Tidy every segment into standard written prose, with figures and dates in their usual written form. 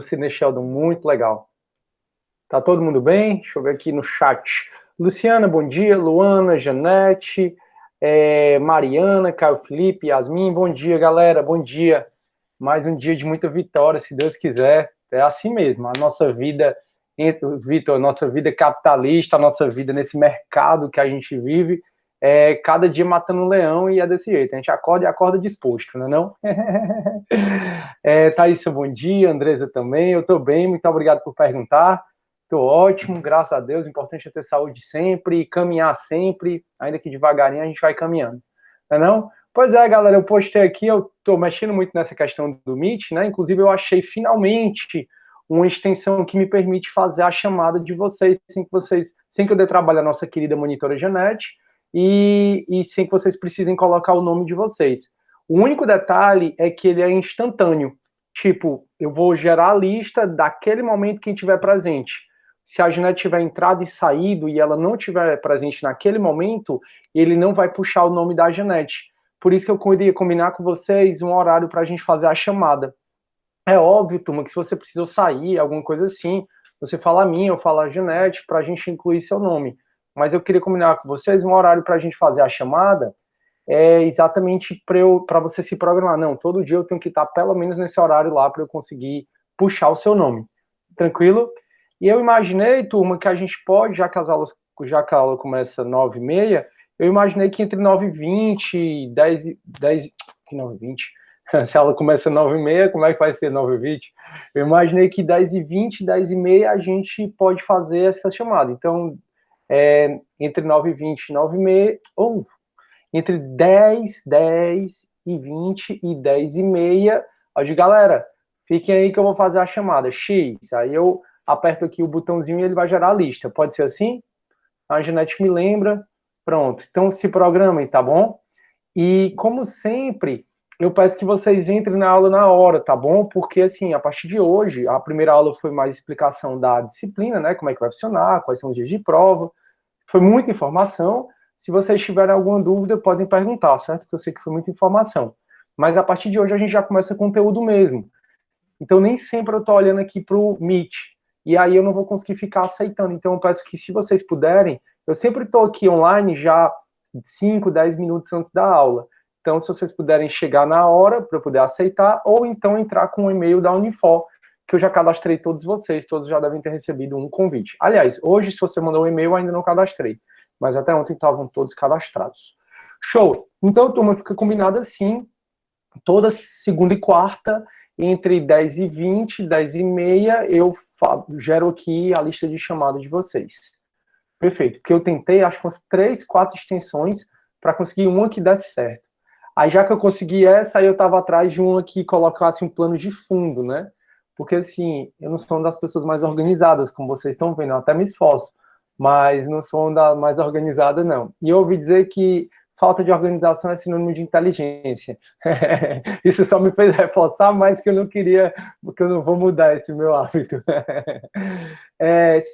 Sidney Sheldon, muito legal. Tá todo mundo bem? Deixa eu ver aqui no chat. Luciana, bom dia. Luana, Janete, Mariana, Caio Felipe, Yasmin, bom dia, galera, bom dia. Mais um dia de muita vitória, se Deus quiser. É assim mesmo, a nossa vida, Vitor, a nossa vida capitalista, a nossa vida nesse mercado que a gente vive, cada dia matando um leão e é desse jeito. A gente acorda e acorda disposto, não é não? Thaísa, bom dia. Andresa também. Eu estou bem, muito obrigado por perguntar. Estou ótimo, graças a Deus. O importante é ter saúde sempre, caminhar sempre, ainda que devagarinho a gente vai caminhando, não é não? Pois é, galera, eu postei aqui, eu estou mexendo muito nessa questão do Meet, né? Inclusive eu achei finalmente uma extensão que me permite fazer a chamada de vocês, sem que eu dê trabalho à nossa querida monitora Janete, e sem que vocês precisem colocar o nome de vocês. O único detalhe é que ele é instantâneo. Tipo, eu vou gerar a lista daquele momento que estiver presente. Se a Janete tiver entrado e saído e ela não estiver presente naquele momento, ele não vai puxar o nome da Janete. Por isso que eu queria combinar com vocês um horário para a gente fazer a chamada. É óbvio, turma, que se você precisou sair, alguma coisa assim, você fala a mim, eu falo a Janete, para a gente incluir seu nome. Mas eu queria combinar com vocês um horário para a gente fazer a chamada, exatamente para você se programar. Não, todo dia eu tenho que estar pelo menos nesse horário lá para eu conseguir puxar o seu nome. Tranquilo? E eu imaginei, turma, que a gente pode, já que a aula começa 9h30, eu imaginei que entre 9h20 e 10 que 9h20? Se a aula começa 9h30, como é que vai ser 9h20? Eu imaginei que 10h20 e 10h30 a gente pode fazer essa chamada. Então, entre 9h20 e 9h30, ou entre 10h20 e 10h30, eu digo, galera, fiquem aí que eu vou fazer a chamada, X, aí eu aperto aqui o botãozinho e ele vai gerar a lista, pode ser assim? A Janete me lembra, pronto, então se programem, tá bom? E como sempre, eu peço que vocês entrem na aula na hora, tá bom? Porque assim, a partir de hoje, a primeira aula foi mais explicação da disciplina, né, como é que vai funcionar, quais são os dias de prova, foi muita informação. Se vocês tiverem alguma dúvida, podem perguntar, certo? Porque eu sei que foi muita informação. Mas a partir de hoje a gente já começa conteúdo mesmo. Então nem sempre eu estou olhando aqui para o Meet. E aí eu não vou conseguir ficar aceitando. Então eu peço que, se vocês puderem, eu sempre estou aqui online já 5, 10 minutos antes da aula. Então, se vocês puderem chegar na hora para eu poder aceitar, ou então entrar com o e-mail da Unifor, que eu já cadastrei todos vocês, todos já devem ter recebido um convite. Aliás, hoje, se você mandou um e-mail, eu ainda não cadastrei, mas até ontem estavam todos cadastrados. Show! Então, turma, fica combinado assim, toda segunda e quarta, entre 10h20 e 10h30, eu gero aqui a lista de chamada de vocês. Perfeito, porque eu tentei, acho que umas 3, 4 extensões para conseguir uma que desse certo. Aí, já que eu consegui essa, aí eu estava atrás de uma que colocasse um plano de fundo, né? Porque, assim, eu não sou uma das pessoas mais organizadas, como vocês estão vendo, eu até me esforço, mas não sou uma das mais organizadas, não. E eu ouvi dizer que falta de organização é sinônimo de inteligência. Isso só me fez reforçar mais que eu não queria, porque eu não vou mudar esse meu hábito.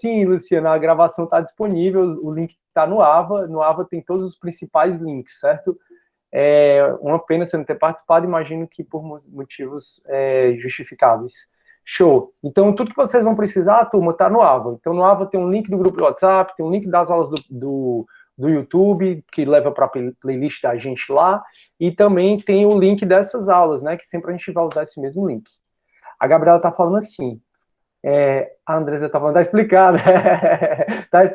Sim, Luciana, a gravação está disponível, o link está no Ava. No Ava tem todos os principais links, certo? Uma pena você não ter participado, imagino que por motivos justificáveis. Show. Então, tudo que vocês vão precisar, turma, está no Ava. Então, no Ava tem um link do grupo do WhatsApp, tem um link das aulas do YouTube, que leva para a playlist da gente lá, e também tem o link dessas aulas, né, que sempre a gente vai usar esse mesmo link. A Gabriela está falando assim, a Andresa tá falando, tá explicado.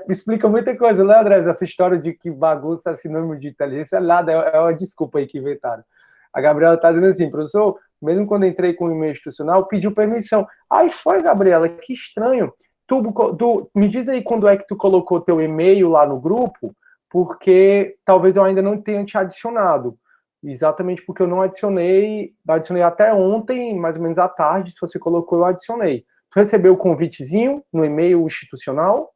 Explica muita coisa, né, Andresa? Essa história de que bagunça é sinônimo de inteligência é nada, é uma desculpa aí que inventaram. A Gabriela tá dizendo assim, professor, mesmo quando entrei com o e-mail institucional, pediu permissão. Aí foi, Gabriela, que estranho. Me diz aí quando é que tu colocou teu e-mail lá no grupo, porque talvez eu ainda não tenha te adicionado. Exatamente porque eu não adicionei até ontem, mais ou menos à tarde, se você colocou, eu adicionei. Tu recebeu o convitezinho no e-mail institucional?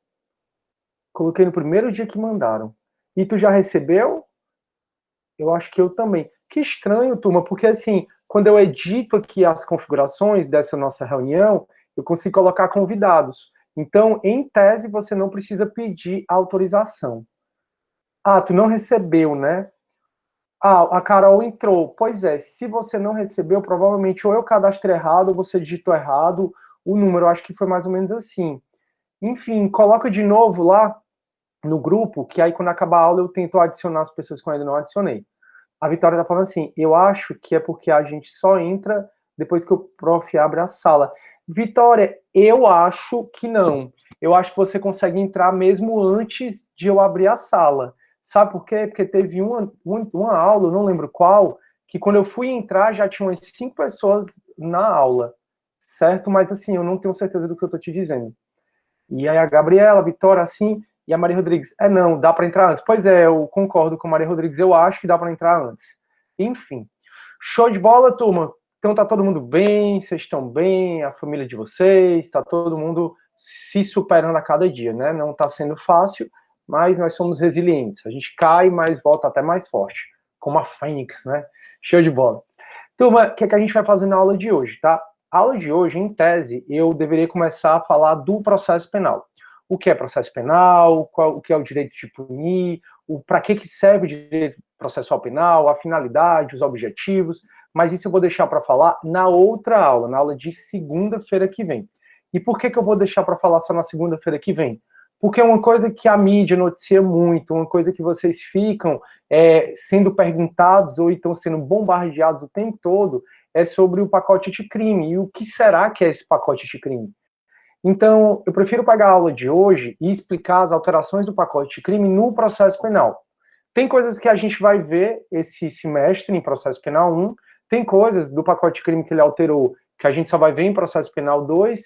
Coloquei no primeiro dia que mandaram. E tu já recebeu? Eu acho que eu também. Que estranho, turma, porque assim, quando eu edito aqui as configurações dessa nossa reunião, eu consigo colocar convidados. Então, em tese, você não precisa pedir autorização. Ah, tu não recebeu, né? Ah, a Carol entrou. Pois é, se você não recebeu, provavelmente ou eu cadastrei errado, ou você digitou errado, o número, eu acho que foi mais ou menos assim. Enfim, coloca de novo lá no grupo, que aí quando acabar a aula eu tento adicionar as pessoas que eu ainda não adicionei. A Vitória tá falando assim, eu acho que é porque a gente só entra depois que o prof abre a sala. Vitória, eu acho que não. Eu acho que você consegue entrar mesmo antes de eu abrir a sala. Sabe por quê? Porque teve uma aula, eu não lembro qual, que quando eu fui entrar já tinha umas 5 pessoas na aula, certo? Mas assim, eu não tenho certeza do que eu tô te dizendo. E aí a Gabriela, a Vitória, assim, e a Maria Rodrigues, não, dá para entrar antes. Pois é, eu concordo com a Maria Rodrigues, eu acho que dá para entrar antes. Enfim, show de bola, turma. Então tá todo mundo bem, vocês estão bem, a família de vocês, tá todo mundo se superando a cada dia, né? Não tá sendo fácil, mas nós somos resilientes. A gente cai, mas volta até mais forte, como a Fênix, né? Show de bola. Turma, o que é que a gente vai fazer na aula de hoje, tá? A aula de hoje, em tese, eu deveria começar a falar do processo penal. O que é processo penal, o que é o direito de punir, para que serve o direito processual penal, a finalidade, os objetivos, mas isso eu vou deixar para falar na outra aula, na aula de segunda-feira que vem. E por que eu vou deixar para falar só na segunda-feira que vem? Porque é uma coisa que a mídia noticia muito, uma coisa que vocês ficam sendo perguntados ou então sendo bombardeados o tempo todo, é sobre o pacote de crime. E o que será que é esse pacote de crime? Então, eu prefiro pegar a aula de hoje e explicar as alterações do pacote de crime no processo penal. Tem coisas que a gente vai ver esse semestre em processo penal 1, tem coisas do pacote de crime que ele alterou que a gente só vai ver em processo penal 2,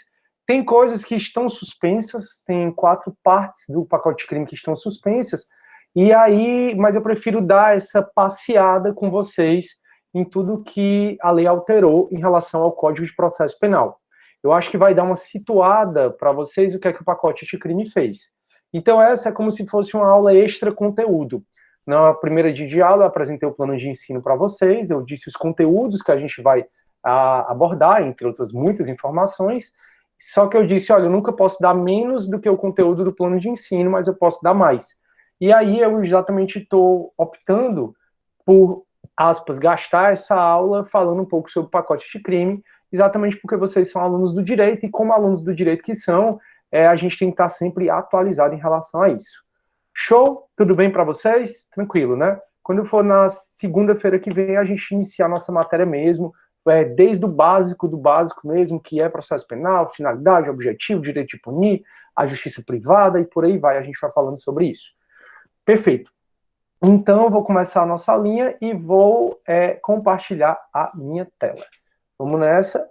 tem coisas que estão suspensas, tem 4 partes do pacote de crime que estão suspensas, e aí, mas eu prefiro dar essa passeada com vocês em tudo que a lei alterou em relação ao Código de Processo Penal. Eu acho que vai dar uma situada para vocês o que é que o pacote de crime fez. Então essa é como se fosse uma aula extra conteúdo. Na primeira dia de aula eu apresentei o plano de ensino para vocês, eu disse os conteúdos que a gente vai abordar, entre outras muitas informações, só que eu disse, olha, eu nunca posso dar menos do que o conteúdo do plano de ensino, mas eu posso dar mais. E aí eu exatamente estou optando por, aspas, gastar essa aula falando um pouco sobre o pacote de crime, exatamente porque vocês são alunos do direito, e como alunos do direito que são, a gente tem que estar sempre atualizado em relação a isso. Show? Tudo bem para vocês? Tranquilo, né? Quando for na segunda-feira que vem, a gente iniciar a nossa matéria mesmo, desde o básico do básico mesmo, que é processo penal, finalidade, objetivo, direito de punir, a justiça privada e por aí vai, a gente vai falando sobre isso. Perfeito. Então, eu vou começar a nossa linha e vou compartilhar a minha tela. Vamos nessa.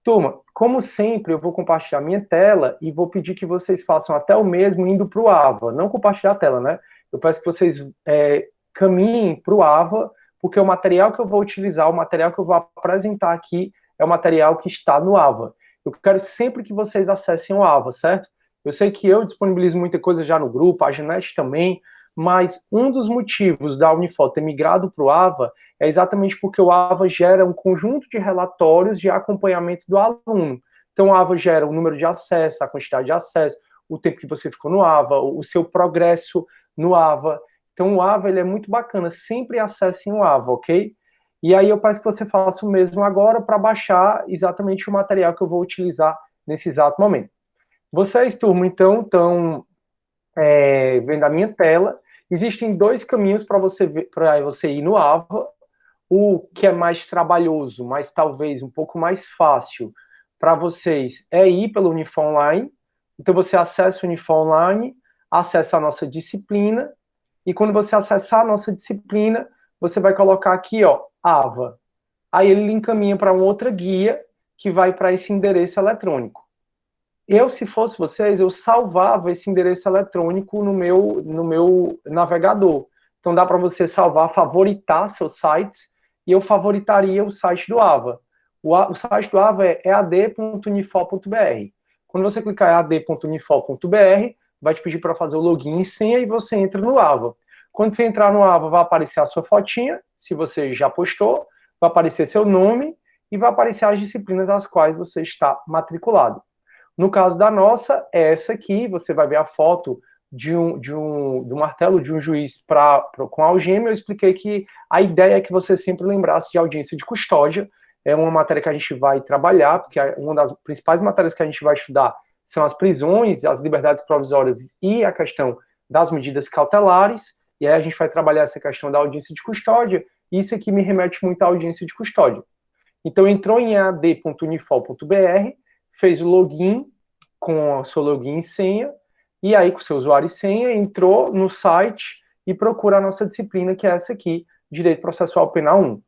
Turma, como sempre, eu vou compartilhar minha tela e vou pedir que vocês façam até o mesmo indo para o AVA. Não compartilhar a tela, né? Eu peço que vocês caminhem para o AVA, porque o material que eu vou utilizar, o material que eu vou apresentar aqui, é o material que está no AVA. Eu quero sempre que vocês acessem o AVA, certo? Eu sei que eu disponibilizo muita coisa já no grupo, a Janete também, mas um dos motivos da Unifor ter migrado para o AVA é exatamente porque o AVA gera um conjunto de relatórios de acompanhamento do aluno. Então, o AVA gera o número de acesso, a quantidade de acesso, o tempo que você ficou no AVA, o seu progresso no AVA. Então, o AVA ele é muito bacana, sempre acessem o AVA, ok? E aí eu peço que você faça o mesmo agora para baixar exatamente o material que eu vou utilizar nesse exato momento. Vocês, turma, então, estão vendo a minha tela. Existem 2 caminhos para você ir no AVA. O que é mais trabalhoso, mas talvez um pouco mais fácil para vocês é ir pelo Unifor Online. Então você acessa o Unifor Online, acessa a nossa disciplina, e quando você acessar a nossa disciplina, você vai colocar aqui, ó, AVA. Aí ele encaminha para uma outra guia que vai para esse endereço eletrônico. Eu, se fosse vocês, eu salvava esse endereço eletrônico no meu navegador. Então dá para você salvar, favoritar seus sites, e eu favoritaria o site do AVA. O site do AVA é ead.unifor.br. Quando você clicar em ead.unifor.br, vai te pedir para fazer o login e senha e você entra no AVA. Quando você entrar no AVA, vai aparecer a sua fotinha, se você já postou, vai aparecer seu nome e vai aparecer as disciplinas às quais você está matriculado. No caso da nossa, é essa aqui, você vai ver a foto do martelo de um juiz com algema. Eu expliquei que a ideia é que você sempre lembrasse de audiência de custódia, é uma matéria que a gente vai trabalhar, porque uma das principais matérias que a gente vai estudar são as prisões, as liberdades provisórias e a questão das medidas cautelares, e aí a gente vai trabalhar essa questão da audiência de custódia, e isso aqui me remete muito à audiência de custódia. Então, entrou em ead.unifol.br, fez o login com o seu login e senha, e aí com o seu usuário e senha, entrou no site e procura a nossa disciplina, que é essa aqui, Direito Processual Penal 1.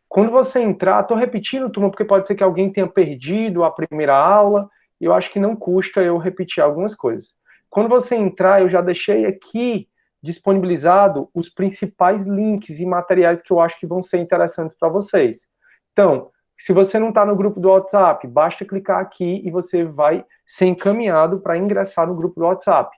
Quando você entrar, estou repetindo, turma, porque pode ser que alguém tenha perdido a primeira aula, e eu acho que não custa eu repetir algumas coisas. Quando você entrar, eu já deixei aqui disponibilizado os principais links e materiais que eu acho que vão ser interessantes para vocês. Então, se você não está no grupo do WhatsApp, basta clicar aqui e você vai ser encaminhado para ingressar no grupo do WhatsApp.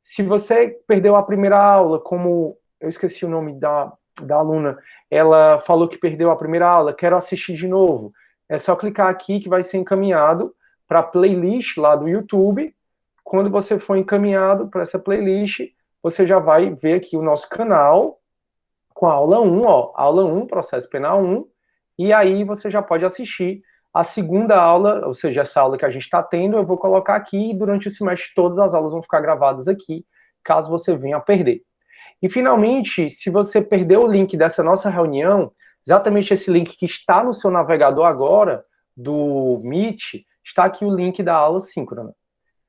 Se você perdeu a primeira aula, como eu esqueci o nome da aluna, ela falou que perdeu a primeira aula, quero assistir de novo, é só clicar aqui que vai ser encaminhado para a playlist lá do YouTube. Quando você for encaminhado para essa playlist, você já vai ver aqui o nosso canal com a aula 1, ó, aula 1, Processo Penal 1, e aí você já pode assistir a segunda aula, ou seja, essa aula que a gente está tendo, eu vou colocar aqui e durante o semestre todas as aulas vão ficar gravadas aqui, caso você venha a perder. E, finalmente, se você perdeu o link dessa nossa reunião, exatamente esse link que está no seu navegador agora, do Meet, está aqui o link da aula síncrona.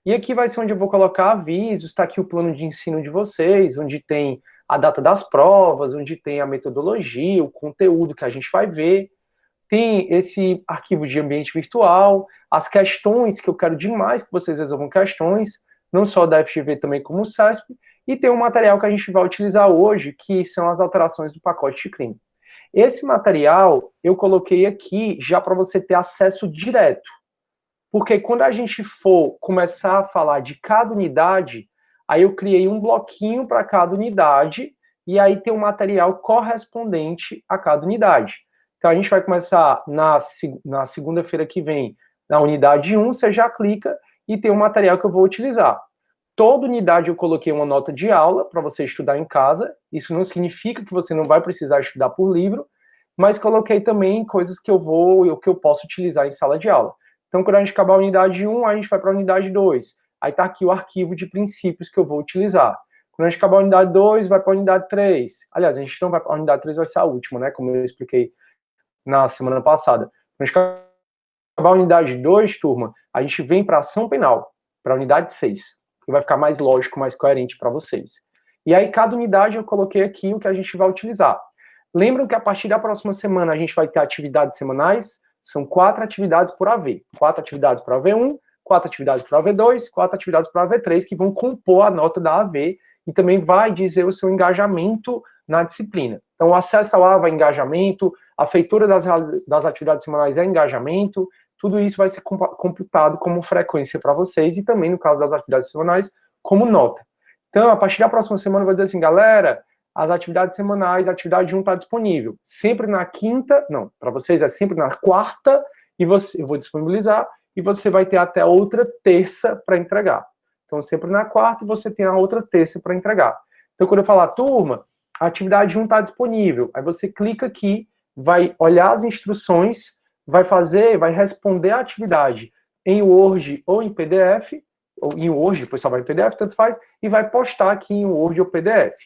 E aqui vai ser onde eu vou colocar avisos, está aqui o plano de ensino de vocês, onde tem a data das provas, onde tem a metodologia, o conteúdo que a gente vai ver. Tem esse arquivo de ambiente virtual, as questões, que eu quero demais que vocês resolvam questões, não só da FGV, também como o CESP, e tem um material que a gente vai utilizar hoje, que são as alterações do pacote de crime. Esse material eu coloquei aqui já para você ter acesso direto, porque quando a gente for começar a falar de cada unidade, aí eu criei um bloquinho para cada unidade, e aí tem um material correspondente a cada unidade. Então a gente vai começar na segunda-feira que vem, na unidade 1, você já clica e tem um material que eu vou utilizar. Toda unidade eu coloquei uma nota de aula para você estudar em casa. Isso não significa que você não vai precisar estudar por livro, mas coloquei também coisas que eu posso utilizar em sala de aula. Então, quando a gente acabar a unidade 1, a gente vai para a unidade 2. Aí está aqui o arquivo de princípios que eu vou utilizar. Quando a gente acabar a unidade 2, vai para a unidade 3. Aliás, a gente não vai para a unidade 3, vai ser a última, né? Como eu expliquei na semana passada. Quando a gente acabar a unidade 2, turma, a gente vem para a ação penal, para a unidade 6. Que vai ficar mais lógico, mais coerente para vocês. E aí, cada unidade eu coloquei aqui o que a gente vai utilizar. Lembram que a partir da próxima semana a gente vai ter atividades semanais? São 4 atividades por AV. 4 atividades para AV1, 4 atividades para AV2, 4 atividades para AV3, que vão compor a nota da AV e também vai dizer o seu engajamento na disciplina. Então, o acesso ao AVA é engajamento, a feitura das atividades semanais é engajamento, tudo isso vai ser computado como frequência para vocês e também, no caso das atividades semanais, como nota. Então, a partir da próxima semana, eu vou dizer assim, galera, as atividades semanais, a atividade 1 está disponível. Sempre na quinta, não, para vocês é sempre na quarta, e eu vou disponibilizar, e você vai ter até a outra terça para entregar. Então, sempre na quarta, você tem a outra terça para entregar. Então, quando eu falar, turma, a atividade 1 está disponível, aí você clica aqui, vai olhar as instruções, vai responder a atividade em Word ou em PDF, ou em Word, depois só vai em PDF, tanto faz, e vai postar aqui em Word ou PDF.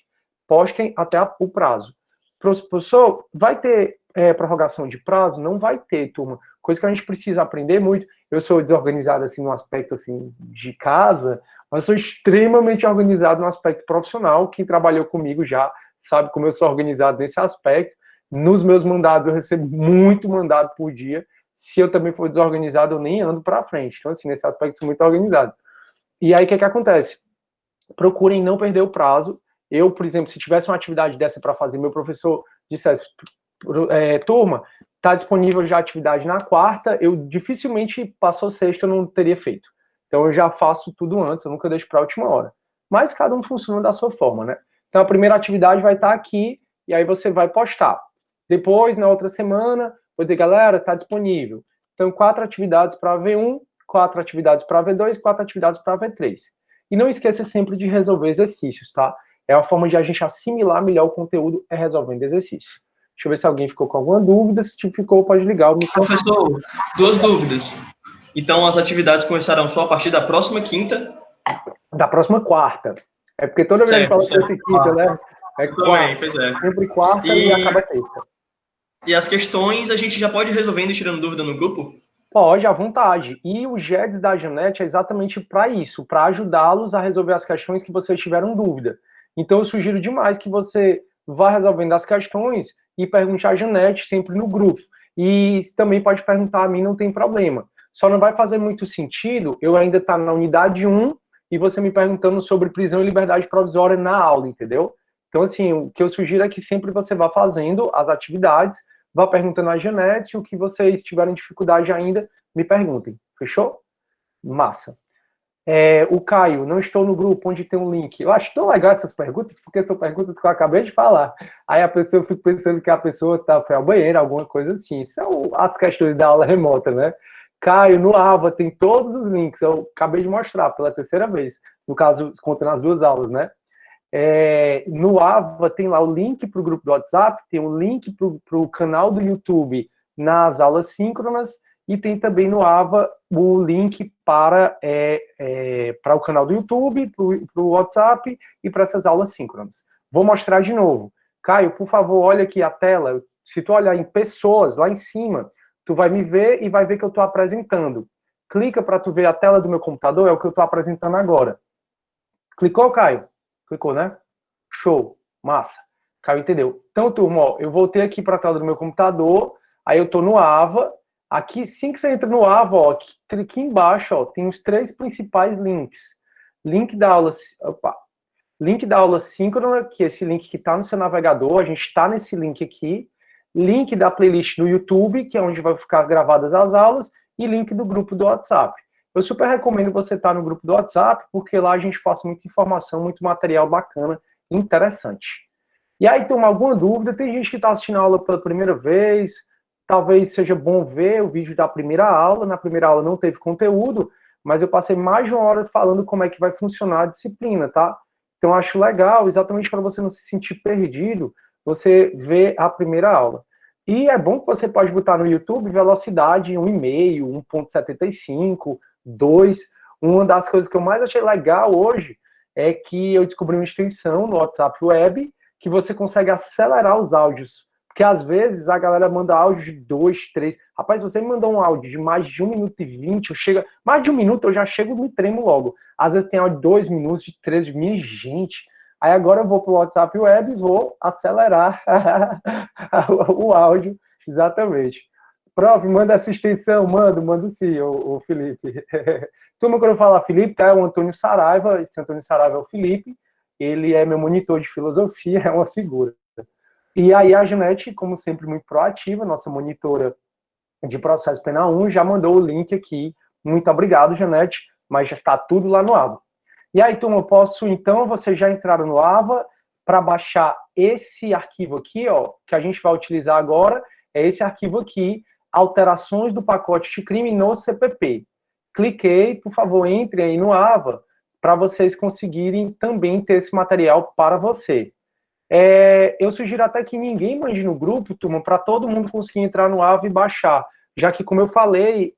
Postem até o prazo. Professor, vai ter prorrogação de prazo? Não vai ter, turma. Coisa que a gente precisa aprender muito. Eu sou desorganizado, assim, no aspecto, assim, de casa, mas sou extremamente organizado no aspecto profissional. Quem trabalhou comigo já sabe como eu sou organizado nesse aspecto. Nos meus mandados, eu recebo muito mandado por dia. Se eu também for desorganizado, eu nem ando para frente. Então, assim, nesse aspecto, sou muito organizado. E aí, o que acontece? Procurem não perder o prazo. Eu, por exemplo, se tivesse uma atividade dessa para fazer, meu professor dissesse, turma, está disponível já a atividade na quarta, eu dificilmente passou sexta, eu não teria feito. Então, eu já faço tudo antes, eu nunca deixo para a última hora. Mas cada um funciona da sua forma, né? Então, a primeira atividade vai estar aqui, e aí você vai postar. Depois, na outra semana, vou dizer, galera, está disponível. Então, 4 atividades para V1, 4 atividades para V2, 4 atividades para V3. E não esqueça sempre de resolver exercícios, tá? É uma forma de a gente assimilar melhor o conteúdo, é resolvendo exercício. Deixa eu ver se alguém ficou com alguma dúvida. Se ficou, pode ligar o microfone. Professor, 2 dúvidas. Então, as atividades começarão só a partir da próxima quinta? Da próxima quarta. É porque toda vez que a gente fala desse quinta, né? É quarta. Pois é. Sempre quarta e acaba terça. E as questões a gente já pode ir resolvendo e tirando dúvida no grupo? Pode, à vontade. E o GEDS da Janete é exatamente para isso, para ajudá-los a resolver as questões que vocês tiveram dúvida. Então, eu sugiro demais que você vá resolvendo as questões e pergunte à Janete sempre no grupo. E também pode perguntar a mim, não tem problema. Só não vai fazer muito sentido eu ainda estar na unidade 1 e você me perguntando sobre prisão e liberdade provisória na aula, entendeu? Então, assim, o que eu sugiro é que sempre você vá fazendo as atividades, vá perguntando à Janete, o que vocês tiverem dificuldade ainda, me perguntem. Fechou? Massa. O Caio, não estou no grupo onde tem um link. Eu acho tão legal essas perguntas, porque são perguntas que eu acabei de falar. Aí a pessoa, eu fico pensando que a pessoa foi ao banheiro, alguma coisa assim. São as questões da aula remota, né? Caio, no AVA tem todos os links. Eu acabei de mostrar pela terceira vez. No caso, contando as duas aulas, né? No AVA tem lá o link para o grupo do WhatsApp, tem o link para o canal do YouTube nas aulas síncronas, e tem também no AVA o link para o canal do YouTube, para o WhatsApp e para essas aulas síncronas. Vou mostrar de novo. Caio, por favor, olha aqui a tela. Se tu olhar em pessoas, lá em cima, tu vai me ver e vai ver que eu estou apresentando. Clica para tu ver a tela do meu computador, é o que eu estou apresentando agora. Clicou, Caio? Clicou, né? Show, massa. Caio entendeu. Então, turma, ó, eu voltei aqui para a tela do meu computador, aí eu estou no AVA. Aqui, assim que você entra no AVA, ó, aqui embaixo, ó, tem os 3 principais links. Link da aula síncrona, que é esse link que está no seu navegador, a gente está nesse link aqui. Link da playlist do YouTube, que é onde vai ficar gravadas as aulas, e link do grupo do WhatsApp. Eu super recomendo você estar no grupo do WhatsApp, porque lá a gente passa muita informação, muito material bacana, interessante. E aí, tem alguma dúvida? Tem gente que está assistindo a aula pela primeira vez, talvez seja bom ver o vídeo da primeira aula. Na primeira aula não teve conteúdo, mas eu passei mais de 1 hora falando como é que vai funcionar a disciplina, tá? Então, eu acho legal, exatamente para você não se sentir perdido, você ver a primeira aula. E é bom que você pode botar no YouTube velocidade 1,5, 1,75, 2. Uma das coisas que eu mais achei legal hoje é que eu descobri uma extensão no WhatsApp Web que você consegue acelerar os áudios. Porque às vezes a galera manda áudio de 2, 3. Rapaz, se você me mandar um áudio de mais de 1 minuto e 20, mais de 1 minuto eu já chego e me tremo logo. Às vezes tem áudio de 2 minutos, de 3, minha gente. Aí agora eu vou pro WhatsApp Web e vou acelerar o áudio, exatamente. Prof, manda essa extensão, mando sim, o Felipe. Turma, quando eu falar Felipe, tá? É o Antônio Saraiva, esse Antônio Saraiva é o Felipe, ele é meu monitor de filosofia, é uma figura. E aí a Janete, como sempre, muito proativa, nossa monitora de processo penal 1, já mandou o link aqui. Muito obrigado, Janete, mas já está tudo lá no AVA. E aí, turma, eu posso, então, vocês já entraram no AVA, para baixar esse arquivo aqui, ó, que a gente vai utilizar agora, é esse arquivo aqui, alterações do pacote de crime no CPP. Cliquei, por favor, entre aí no AVA, para vocês conseguirem também ter esse material para você. Eu sugiro até que ninguém mande no grupo, turma, para todo mundo conseguir entrar no AVA e baixar, já que, como eu falei,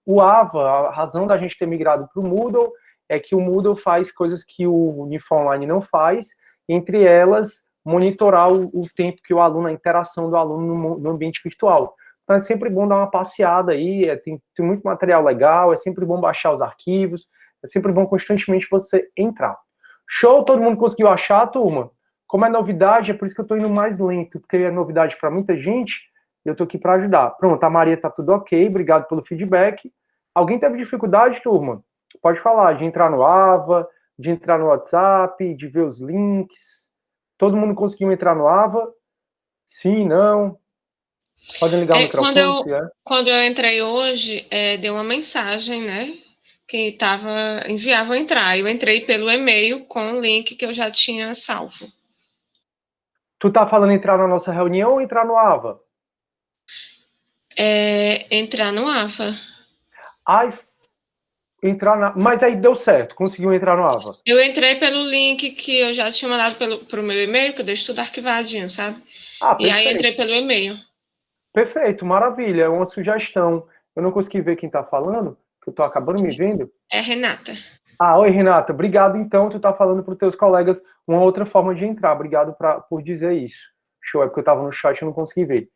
o AVA, a razão da gente ter migrado para o Moodle, é que o Moodle faz coisas que o Uniformline não faz, entre elas, monitorar o tempo que o aluno, a interação do aluno no ambiente virtual. Então, é sempre bom dar uma passeada aí, tem muito material legal, é sempre bom baixar os arquivos, é sempre bom constantemente você entrar. Show? Todo mundo conseguiu achar, turma? Como é novidade, é por isso que eu estou indo mais lento, porque é novidade para muita gente, e eu estou aqui para ajudar. Pronto, a Maria está tudo ok, obrigado pelo feedback. Alguém teve dificuldade, turma? Pode falar, de entrar no AVA, de entrar no WhatsApp, de ver os links. Todo mundo conseguiu entrar no AVA? Sim, não? Podem ligar o microfone, quando eu entrei hoje, deu uma mensagem, né? Que enviava entrar. Eu entrei pelo e-mail com o link que eu já tinha salvo. Tu tá falando entrar na nossa reunião ou entrar no AVA? Entrar no AVA. Ai, mas aí deu certo, conseguiu entrar no AVA. Eu entrei pelo link que eu já tinha mandado pro meu e-mail, que eu deixo tudo arquivadinho, sabe? Ah, E aí perfeito. entrei pelo e-mail. Perfeito, maravilha. É uma sugestão. Eu não consegui ver quem está falando, que eu estou acabando me vendo. É Renata. Ah, oi, Renata. Obrigado, então. Tu está falando para os teus colegas uma outra forma de entrar. Obrigado por dizer isso. Show, é porque eu estava no chat e não consegui ver.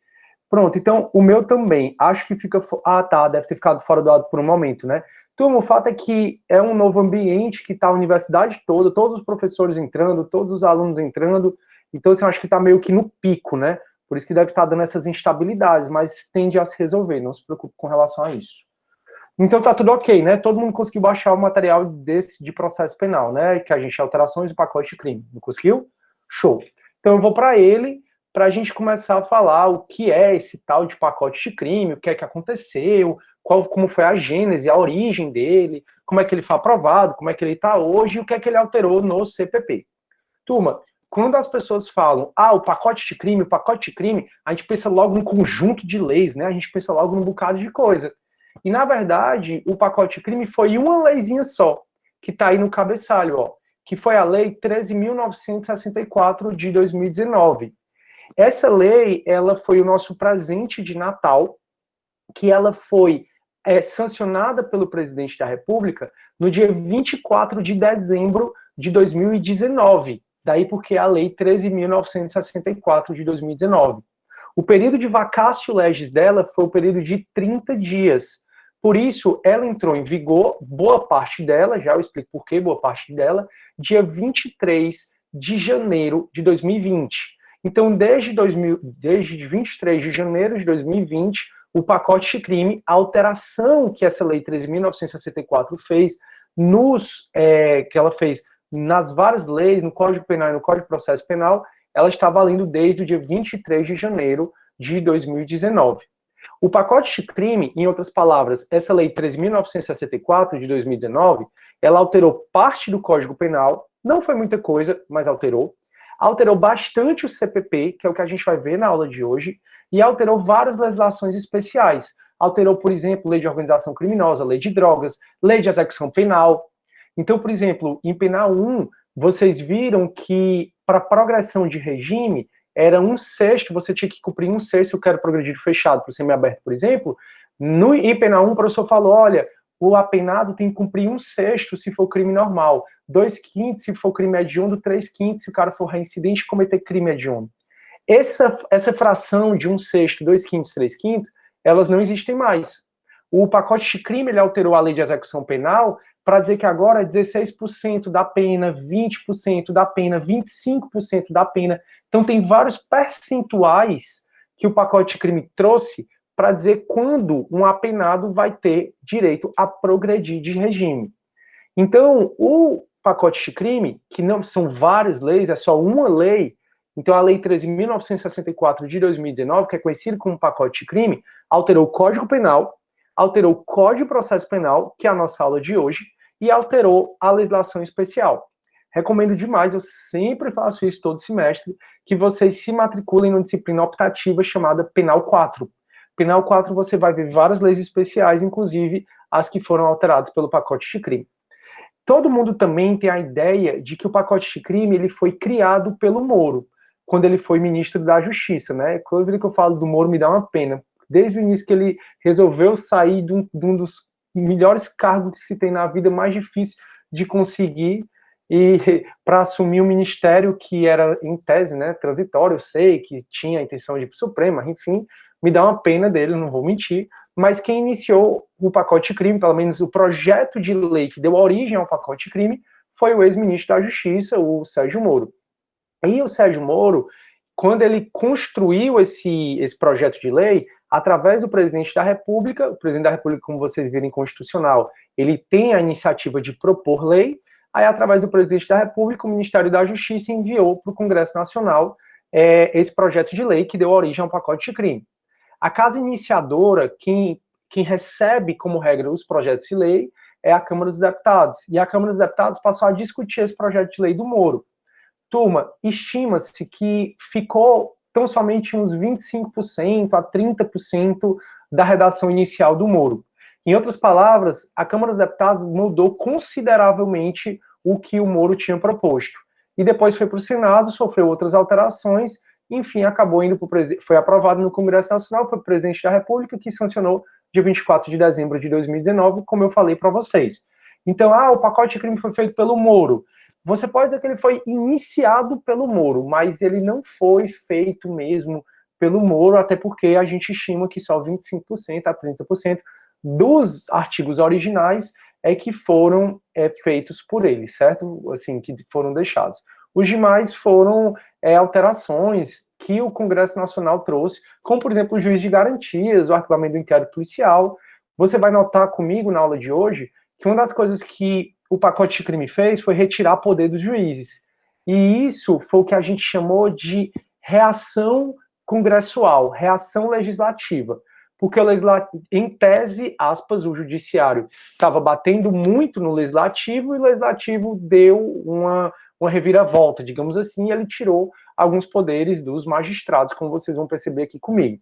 Pronto, então o meu também. Acho que fica... Ah, tá, deve ter ficado fora do ar por um momento, né? Turma, o fato é que é um novo ambiente que está a universidade toda, todos os professores entrando, todos os alunos entrando. Então, assim, eu acho que está meio que no pico, né? Por isso que deve estar dando essas instabilidades, mas tende a se resolver, não se preocupe com relação a isso. Então tá tudo ok, né? Todo mundo conseguiu baixar o material desse de processo penal, né? Que a gente alterações do pacote de crime. Não conseguiu? Show. Então eu vou para ele para a gente começar a falar o que é esse tal de pacote de crime, o que é que aconteceu, como foi a gênese, a origem dele, como é que ele foi aprovado, como é que ele está hoje e o que é que ele alterou no CPP. Turma, quando as pessoas falam, o pacote de crime, a gente pensa logo num conjunto de leis, né? A gente pensa logo num bocado de coisa. E, na verdade, o pacote de crime foi uma leizinha só, que está aí no cabeçalho, ó, que foi a Lei 13.964 de 2019. Essa lei, ela foi o nosso presente de Natal, que ela foi sancionada pelo presidente da República no dia 24 de dezembro de 2019. Daí porque a Lei 13.964 de 2019. O período de vacatio legis dela foi o período de 30 dias. Por isso, ela entrou em vigor, boa parte dela, já eu explico por que boa parte dela, dia 23 de janeiro de 2020. Então, desde 23 de janeiro de 2020, o pacote de crime, a alteração que essa lei 13.964 fez, que ela fez nas várias leis, no Código Penal e no Código de Processo Penal, ela está valendo desde o dia 23 de janeiro de 2019. O pacote de crime, em outras palavras, essa lei 13.964 de 2019, ela alterou parte do Código Penal, não foi muita coisa, mas alterou bastante o CPP, que é o que a gente vai ver na aula de hoje, e alterou várias legislações especiais. Alterou, por exemplo, lei de organização criminosa, lei de drogas, lei de execução penal. Então, por exemplo, em Penal 1, vocês viram que para progressão de regime, era 1/6, você tinha que cumprir 1/6 se eu quero progredir fechado para o semiaberto, por exemplo. Em Penal 1, o professor falou, olha, o apenado tem que cumprir 1/6 se for crime normal, 2/5 se for crime hediondo, 3/5 se o cara for reincidente e cometer crime hediondo. Essa fração de 1/6, 2/5, 3/5, elas não existem mais. O pacote de crime, ele alterou a lei de execução penal para dizer que agora 16% da pena, 20% da pena, 25% da pena. Então tem vários percentuais que o pacote de crime trouxe para dizer quando um apenado vai ter direito a progredir de regime. Então, o pacote de crime, que não são várias leis, é só uma lei. Então, a Lei 13.964 de 2019, que é conhecida como pacote de crime, alterou o Código Penal, alterou o Código de Processo Penal, que é a nossa aula de hoje, e alterou a legislação especial. Recomendo demais, eu sempre faço isso todo semestre, que vocês se matriculem numa disciplina optativa chamada Penal 4. Penal 4 você vai ver várias leis especiais, inclusive as que foram alteradas pelo pacote de crime. Todo mundo também tem a ideia de que o pacote de crime ele foi criado pelo Moro, quando ele foi ministro da Justiça, né? Quando eu falo do Moro, me dá uma pena. Desde o início que ele resolveu sair de um dos melhores cargos que se tem na vida, mais difícil de conseguir, e para assumir um ministério que era, em tese, né, transitório, eu sei que tinha a intenção de ir para o Supremo, enfim, me dá uma pena dele, não vou mentir, mas quem iniciou o pacote de crime, pelo menos o projeto de lei que deu origem ao pacote de crime, foi o ex-ministro da Justiça, o Sérgio Moro. E o Sérgio Moro, quando ele construiu esse projeto de lei, através do presidente da República, o presidente da República, como vocês viram, inconstitucional, ele tem a iniciativa de propor lei, aí através do presidente da República, o Ministério da Justiça enviou para o Congresso Nacional esse projeto de lei que deu origem ao pacote de crime. A casa iniciadora, quem recebe como regra os projetos de lei, é a Câmara dos Deputados. E a Câmara dos Deputados passou a discutir esse projeto de lei do Moro. Turma, estima-se que ficou tão somente uns 25% a 30% da redação inicial do Moro. Em outras palavras, a Câmara dos Deputados mudou consideravelmente o que o Moro tinha proposto. E depois foi para o Senado, sofreu outras alterações, enfim, acabou indo para o presidente, foi aprovado no Congresso Nacional, foi o presidente da República que sancionou dia 24 de dezembro de 2019, como eu falei para vocês. Então, o pacote de crime foi feito pelo Moro. Você pode dizer que ele foi iniciado pelo Moro, mas ele não foi feito mesmo pelo Moro, até porque a gente estima que só 25% a 30% dos artigos originais que foram feitos por ele, certo? Assim, que foram deixados. Os demais foram alterações que o Congresso Nacional trouxe, como, por exemplo, o juiz de garantias, o arquivamento do inquérito policial. Você vai notar comigo na aula de hoje que uma das coisas que o pacote de crime fez foi retirar poder dos juízes. E isso foi o que a gente chamou de reação congressual, reação legislativa. Porque em tese, aspas, o judiciário estava batendo muito no legislativo e o legislativo deu uma reviravolta, digamos assim, e ele tirou alguns poderes dos magistrados, como vocês vão perceber aqui comigo.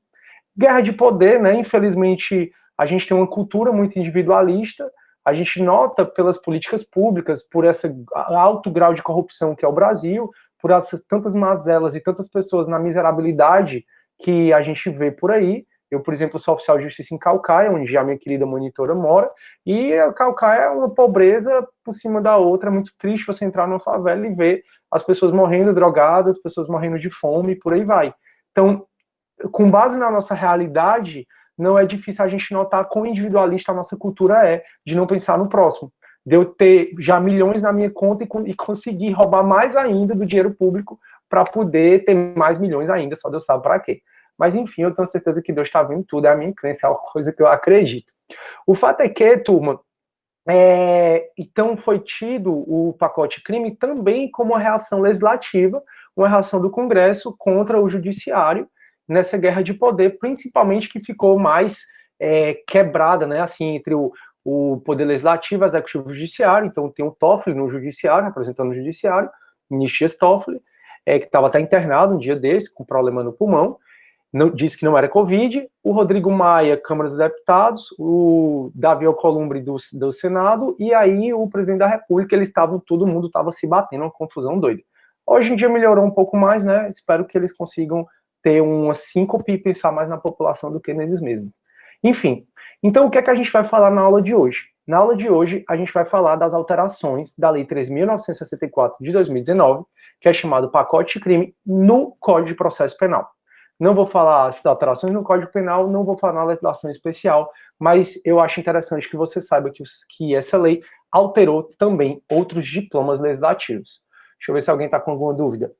Guerra de poder, né? Infelizmente, a gente tem uma cultura muito individualista, a gente nota pelas políticas públicas, por esse alto grau de corrupção que é o Brasil, por essas tantas mazelas e tantas pessoas na miserabilidade que a gente vê por aí. Eu, por exemplo, sou oficial de justiça em Caucaia, onde a minha querida monitora mora, e a Caucaia é uma pobreza por cima da outra, é muito triste você entrar numa favela e ver as pessoas morrendo drogadas, as pessoas morrendo de fome, e por aí vai. Então, com base na nossa realidade, não é difícil a gente notar quão individualista a nossa cultura é, de não pensar no próximo. De eu ter já milhões na minha conta e conseguir roubar mais ainda do dinheiro público para poder ter mais milhões ainda, só Deus sabe para quê. Mas, enfim, eu tenho certeza que Deus está vendo tudo, é a minha crença, é uma coisa que eu acredito. O fato é que, turma, então foi tido o pacote crime também como uma reação legislativa, uma reação do Congresso contra o judiciário nessa guerra de poder, principalmente que ficou mais quebrada, né, assim, entre o poder legislativo, executivo e judiciário. Então tem o Toffoli no judiciário, representando o judiciário, o Nichias Toffoli, que estava até internado um dia desse, com problema no pulmão, disse que não era Covid, o Rodrigo Maia, Câmara dos Deputados, o Davi Alcolumbre do Senado, e aí o presidente da República, todo mundo estava se batendo, uma confusão doida. Hoje em dia melhorou um pouco mais, né? Espero que eles consigam ter uma síncope e pensar mais na população do que neles mesmos. Enfim, então o que é que a gente vai falar na aula de hoje? Na aula de hoje, a gente vai falar das alterações da Lei 3.964 de 2019, que é chamado pacote de crime, no Código de Processo Penal. Não vou falar as alterações no Código Penal, não vou falar na legislação especial, mas eu acho interessante que você saiba que essa lei alterou também outros diplomas legislativos. Deixa eu ver se alguém está com alguma dúvida.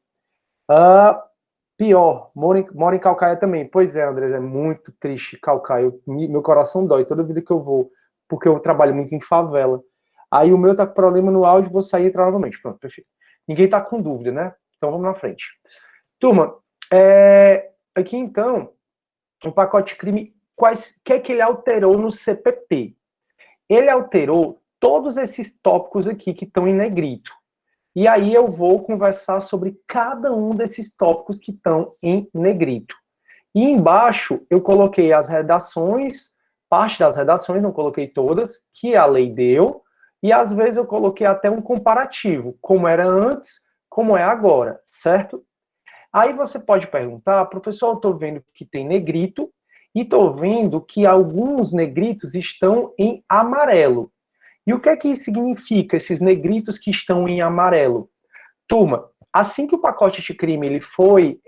Pior, moro em Caucaia também. Pois é, André, é muito triste Caucaia. Meu coração dói toda vida que eu vou, porque eu trabalho muito em favela. Aí o meu tá com problema no áudio, vou sair e entrar novamente. Pronto, perfeito. Ninguém tá com dúvida, né? Então vamos na frente. Turma, aqui então, o pacote de crime, o que é que ele alterou no CPP? Ele alterou todos esses tópicos aqui que estão em negrito. E aí eu vou conversar sobre cada um desses tópicos que estão em negrito. E embaixo eu coloquei as redações, parte das redações, não coloquei todas, que a lei deu, e às vezes eu coloquei até um comparativo, como era antes, como é agora, certo? Aí você pode perguntar, professor, eu estou vendo que tem negrito, e estou vendo que alguns negritos estão em amarelo. E o que é que isso significa, esses negritos que estão em amarelo? Turma, assim que o pacote de crime ele foi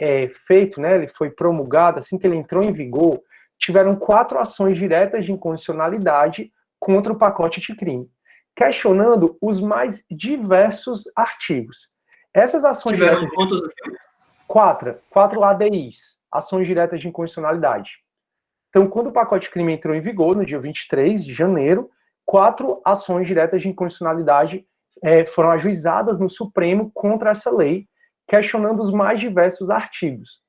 feito, né, ele foi promulgado, assim que ele entrou em vigor, tiveram 4 ações diretas de inconstitucionalidade contra o pacote de crime, questionando os mais diversos artigos. Essas ações tiveram diretas... quantos aqui? 4 ADIs, ações diretas de inconstitucionalidade. Então, quando o pacote de crime entrou em vigor, no dia 23 de janeiro, 4 ações diretas de inconstitucionalidade foram ajuizadas no Supremo contra essa lei, questionando os mais diversos artigos.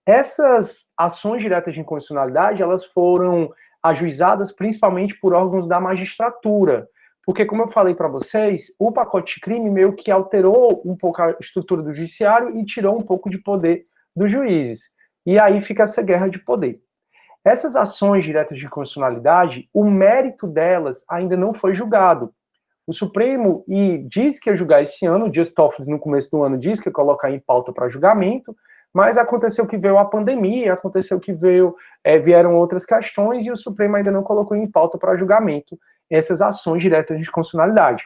Essas ações diretas de inconstitucionalidade, elas foram ajuizadas principalmente por órgãos da magistratura, porque, como eu falei para vocês, o pacote de crime meio que alterou um pouco a estrutura do judiciário e tirou um pouco de poder dos juízes. E aí fica essa guerra de poder. Essas ações diretas de inconstitucionalidade, o mérito delas ainda não foi julgado. O Supremo diz que ia julgar esse ano, o Dias Toffoli, no começo do ano, diz que ia colocar em pauta para julgamento, Mas aconteceu que veio a pandemia, aconteceu que vieram outras questões e o Supremo ainda não colocou em pauta para julgamento essas ações diretas de inconstitucionalidade.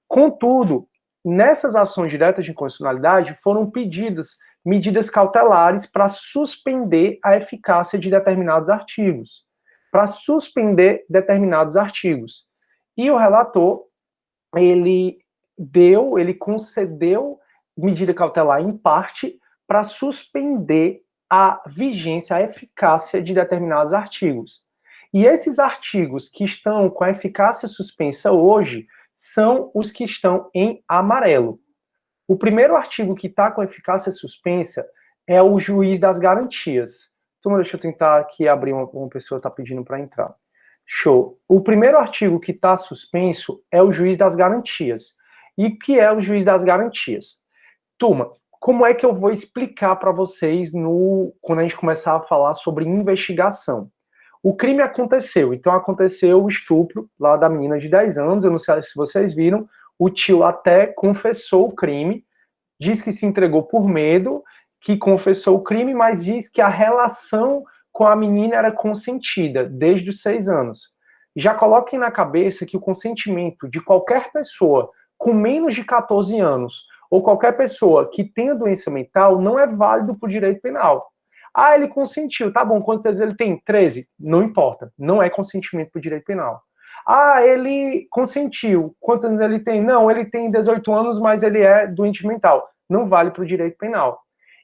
Contudo, nessas ações diretas de inconstitucionalidade foram pedidas medidas cautelares para suspender a eficácia de determinados artigos. Para suspender determinados artigos. E o relator, ele concedeu medida cautelar em parte para suspender a vigência, a eficácia de determinados artigos. E esses artigos que estão com a eficácia suspensa hoje são os que estão em amarelo. O primeiro artigo que está com eficácia suspensa é o juiz das garantias. Então, deixa eu tentar aqui abrir uma pessoa está pedindo para entrar. Show. O primeiro artigo que está suspenso é o juiz das garantias. E o que é o juiz das garantias? Turma, como é que eu vou explicar para vocês quando a gente começar a falar sobre investigação? O crime aconteceu, então aconteceu o estupro lá da menina de 10 anos, eu não sei se vocês viram, o tio até confessou o crime, diz que se entregou por medo, que confessou o crime, mas diz que a relação com a menina era consentida, desde os 6 anos. Já coloquem na cabeça que o consentimento de qualquer pessoa com menos de 14 anos, ou qualquer pessoa que tenha doença mental, não é válido para o direito penal. Ah, ele consentiu, tá bom, quantos anos ele tem? 13? Não importa, não é consentimento para o direito penal. Ah, ele consentiu, quantos anos ele tem? Não, ele tem 18 anos, mas ele é doente mental. Não vale para o direito penal.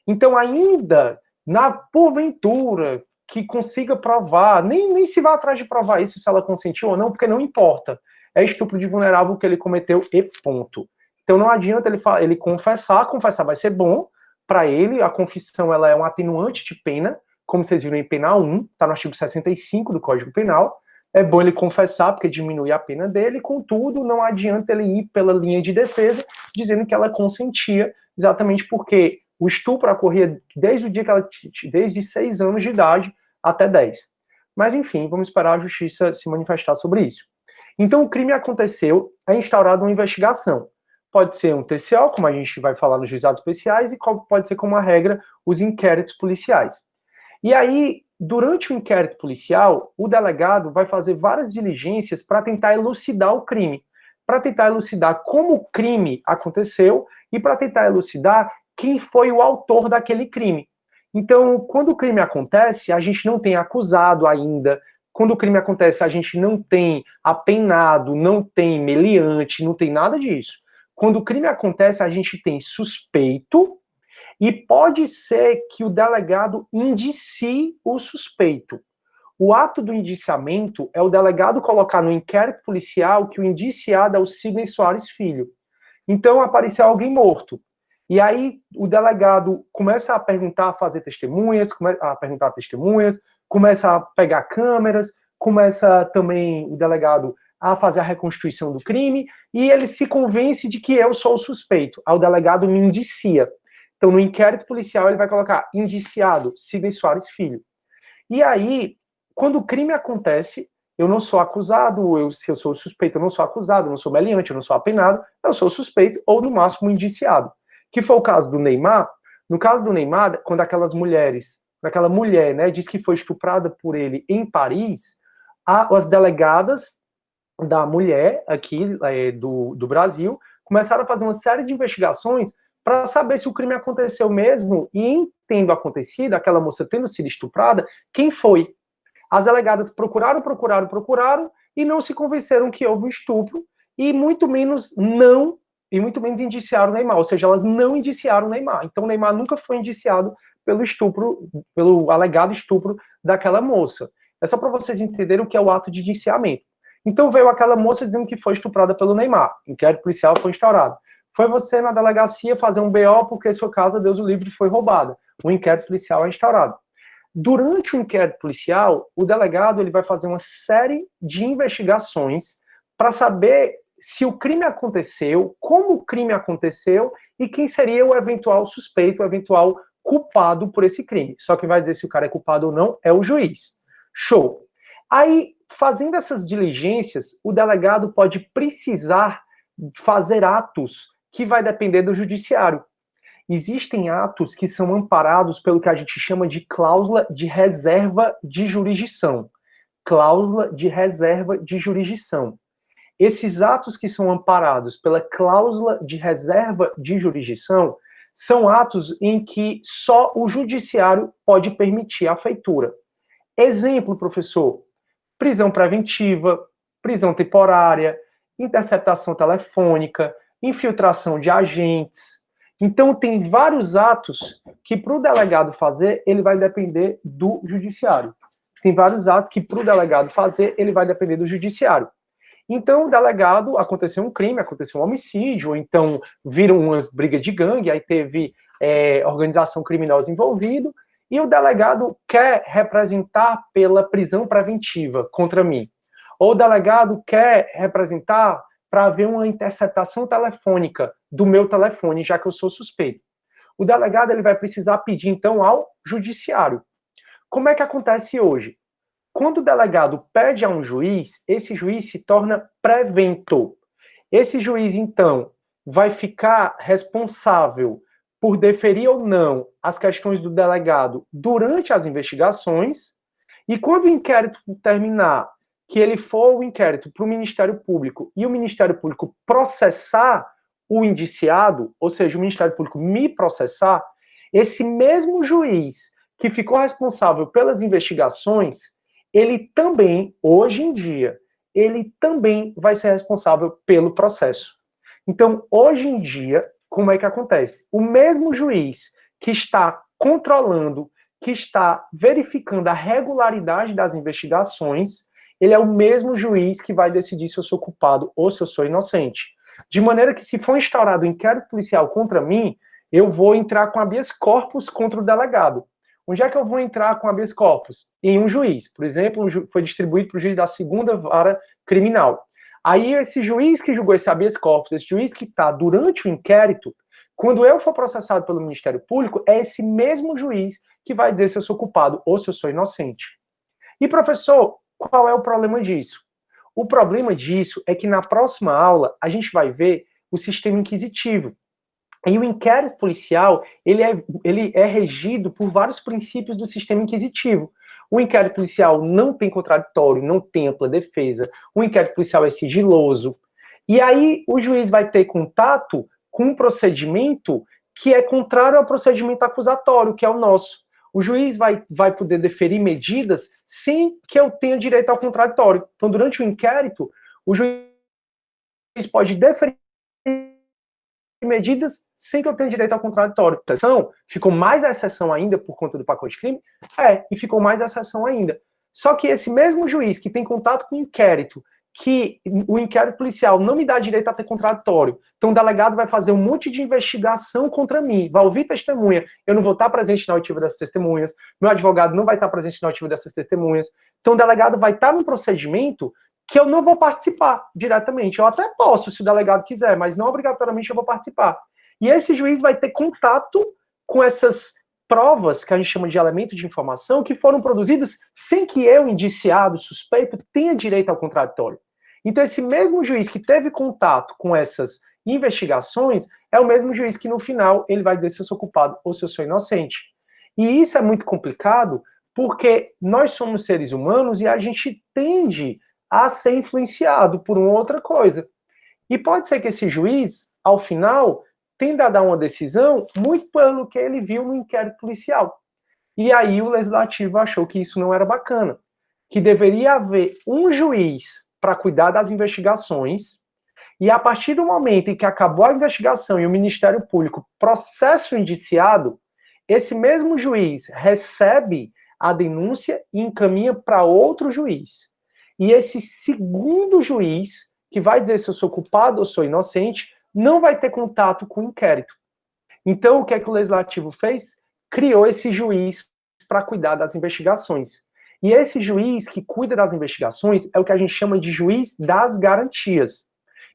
Então, ainda, porventura, que consiga provar, nem se vá atrás de provar isso, se ela consentiu ou não, porque não importa. É estupro de vulnerável que ele cometeu e ponto. Então, não adianta ele confessar vai ser bom, para ele, a confissão ela é um atenuante de pena, como vocês viram em penal 1, está no artigo 65 do Código Penal. É bom ele confessar, porque diminui a pena dele, contudo, não adianta ele ir pela linha de defesa, dizendo que ela consentia, exatamente porque o estupro ocorria desde o dia que ela desde 6 anos de idade até 10. Mas, enfim, vamos esperar a justiça se manifestar sobre isso. Então, o crime aconteceu, é instaurada uma investigação. Pode ser um TCO, como a gente vai falar nos juizados especiais, e pode ser, como a regra, os inquéritos policiais. E aí, durante o inquérito policial, o delegado vai fazer várias diligências para tentar elucidar o crime, para tentar elucidar como o crime aconteceu e para tentar elucidar quem foi o autor daquele crime. Então, quando o crime acontece, a gente não tem acusado ainda. Quando o crime acontece, a gente não tem apenado, não tem meliante, não tem nada disso. Quando o crime acontece, a gente tem suspeito e pode ser que o delegado indicie o suspeito. O ato do indiciamento é o delegado colocar no inquérito policial que o indiciado é o Sidney Soares Filho. Então, apareceu alguém morto. E aí, o delegado começa a perguntar, a fazer testemunhas, começa a pegar câmeras, começa também o delegado a fazer a reconstituição do crime, e ele se convence de que eu sou o suspeito. Aí o delegado me indicia. Então, no inquérito policial, ele vai colocar indiciado, Sidney Soares Filho. E aí, quando o crime acontece, eu não sou acusado, se eu sou suspeito, eu não sou acusado, eu não sou meliante, eu não sou apenado, eu sou suspeito, ou no máximo indiciado. Que foi o caso do Neymar. No caso do Neymar, quando aquela mulher, né, diz que foi estuprada por ele em Paris, as delegadas da mulher aqui do Brasil começaram a fazer uma série de investigações para saber se o crime aconteceu mesmo e, em tendo acontecido, aquela moça tendo sido estuprada, quem foi? As delegadas procuraram e não se convenceram que houve um estupro e muito menos indiciaram o Neymar, ou seja, elas não indiciaram o Neymar. Então o Neymar nunca foi indiciado pelo alegado estupro daquela moça. É só para vocês entenderem o que é o ato de indiciamento. Então veio aquela moça dizendo que foi estuprada pelo Neymar. O inquérito policial foi instaurado. Foi você na delegacia fazer um BO porque sua casa, Deus o livre, foi roubada. O inquérito policial é instaurado. Durante o inquérito policial, o delegado ele vai fazer uma série de investigações para saber se o crime aconteceu, como o crime aconteceu e quem seria o eventual suspeito, o eventual culpado por esse crime. Só que vai dizer se o cara é culpado ou não é o juiz. Show. Aí, fazendo essas diligências, o delegado pode precisar fazer atos que vai depender do judiciário. existem atos que são amparados pelo que a gente chama de cláusula de reserva de jurisdição. Cláusula de reserva de jurisdição. Esses atos que são amparados pela cláusula de reserva de jurisdição são atos em que só o judiciário pode permitir a feitura. Exemplo, professor: prisão preventiva, prisão temporária, interceptação telefônica, infiltração de agentes. Então, tem vários atos que, para o delegado fazer, ele vai depender do judiciário. Tem vários atos que, para o delegado fazer, ele vai depender do judiciário. Então, o delegado, aconteceu um crime, aconteceu um homicídio, ou então viram umas brigas de gangue, aí teve organização criminosa envolvida, e o delegado quer representar pela prisão preventiva contra mim. Ou o delegado quer representar para haver uma interceptação telefônica do meu telefone, já que eu sou suspeito. O delegado ele vai precisar pedir, então, ao judiciário. Como é que acontece hoje? Quando o delegado pede a um juiz, esse juiz se torna preventor. Esse juiz, então, vai ficar responsável por deferir ou não as questões do delegado durante as investigações, e quando o inquérito terminar, que ele for o inquérito para o Ministério Público e o Ministério Público processar o indiciado, ou seja, o Ministério Público me processar, esse mesmo juiz que ficou responsável pelas investigações, ele também, hoje em dia, ele também vai ser responsável pelo processo. Então, hoje em dia, como é que acontece? O mesmo juiz que está controlando, que está verificando a regularidade das investigações, ele é o mesmo juiz que vai decidir se eu sou culpado ou se eu sou inocente. De maneira que, se for instaurado um inquérito policial contra mim, eu vou entrar com habeas corpus contra o delegado. Onde é que eu vou entrar com habeas corpus? Em um juiz. Por exemplo, foi distribuído para o juiz da 2ª Vara Criminal. Aí, esse juiz que julgou esse habeas corpus, esse juiz que está durante o inquérito, quando eu for processado pelo Ministério Público, é esse mesmo juiz que vai dizer se eu sou culpado ou se eu sou inocente. E, professor, qual é o problema disso? O problema disso é que na próxima aula a gente vai ver o sistema inquisitivo. E o inquérito policial, ele é regido por vários princípios do sistema inquisitivo. O inquérito policial não tem contraditório, não tem ampla defesa. O inquérito policial é sigiloso. E aí o juiz vai ter contato com um procedimento que é contrário ao procedimento acusatório, que é o nosso. O juiz vai poder deferir medidas sem que eu tenha direito ao contraditório. Então, durante o inquérito, o juiz pode deferir medidas sem que eu tenha direito ao contraditório. Ficou mais a exceção ainda por conta do pacote de crime? E ficou mais a exceção ainda. Só que esse mesmo juiz que tem contato com o inquérito, que o inquérito policial não me dá direito a ter contraditório, então o delegado vai fazer um monte de investigação contra mim, vai ouvir testemunha, eu não vou estar presente na oitiva dessas testemunhas, meu advogado não vai estar presente na oitiva dessas testemunhas, então o delegado vai estar num procedimento que eu não vou participar diretamente. Eu até posso, se o delegado quiser, mas não obrigatoriamente eu vou participar. E esse juiz vai ter contato com essas provas, que a gente chama de elemento de informação, que foram produzidos sem que eu, indiciado, suspeito, tenha direito ao contraditório. Então, esse mesmo juiz que teve contato com essas investigações é o mesmo juiz que, no final, ele vai dizer se eu sou culpado ou se eu sou inocente. E isso é muito complicado, porque nós somos seres humanos e a gente tende a ser influenciado por uma outra coisa. E pode ser que esse juiz, ao final, tenda a dar uma decisão muito pelo que ele viu no inquérito policial. E aí o legislativo achou que isso não era bacana, que deveria haver um juiz para cuidar das investigações, e a partir do momento em que acabou a investigação e o Ministério Público processa o indiciado, esse mesmo juiz recebe a denúncia e encaminha para outro juiz. E esse segundo juiz, que vai dizer se eu sou culpado ou sou inocente, não vai ter contato com o inquérito. Então, o que é que o Legislativo fez? Criou esse juiz para cuidar das investigações. E esse juiz que cuida das investigações é o que a gente chama de juiz das garantias.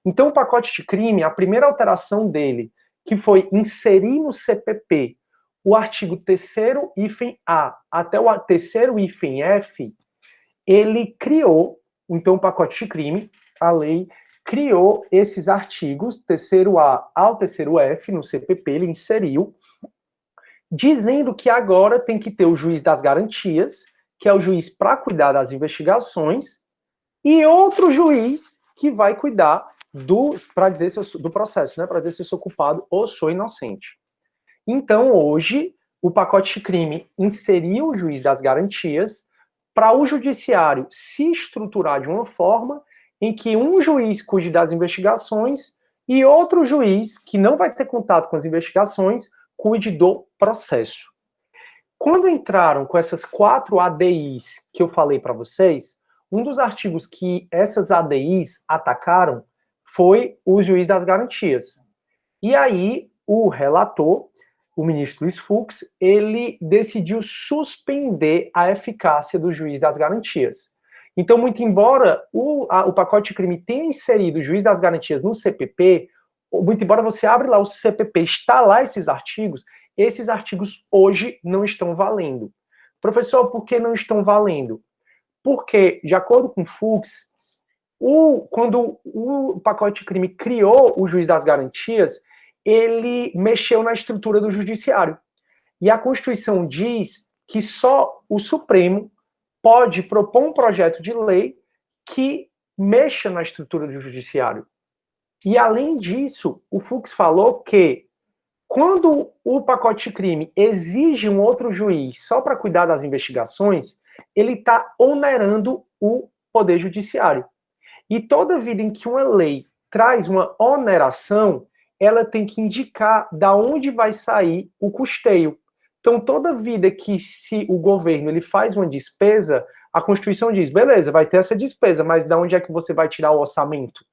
Então, o pacote de crime, a primeira alteração dele, que foi inserir no CPP o artigo 3º hífen A até o 3º hífen F, ele criou, então, o pacote de crime, a lei criou esses artigos, terceiro A ao terceiro F, no CPP, ele inseriu, dizendo que agora tem que ter o juiz das garantias, que é o juiz para cuidar das investigações, e outro juiz que vai cuidar para dizer se do processo, né, para dizer se eu sou culpado ou sou inocente. Então, hoje, o pacote de crime inseriu o juiz das garantias para o judiciário se estruturar de uma forma em que um juiz cuide das investigações e outro juiz, que não vai ter contato com as investigações, cuide do processo. Quando entraram com essas 4 ADIs que eu falei para vocês, um dos artigos que essas ADIs atacaram foi o juiz das garantias. E aí, o relator, o ministro Luiz Fux, ele decidiu suspender a eficácia do juiz das garantias. Então, muito embora o pacote de crime tenha inserido o juiz das garantias no CPP, muito embora você abra lá o CPP, está lá esses artigos hoje não estão valendo. Professor, por que não estão valendo? Porque, de acordo com o Fux, quando o pacote de crime criou o juiz das garantias, ele mexeu na estrutura do judiciário. E a Constituição diz que só o Supremo pode propor um projeto de lei que mexa na estrutura do judiciário. E, além disso, o Fux falou que quando o pacote de crime exige um outro juiz só para cuidar das investigações, ele está onerando o Poder Judiciário. E toda vida em que uma lei traz uma oneração, ela tem que indicar da onde vai sair o custeio. Então, toda vida que se o governo ele faz uma despesa, a Constituição diz, beleza, vai ter essa despesa, mas da onde é que você vai tirar o orçamento?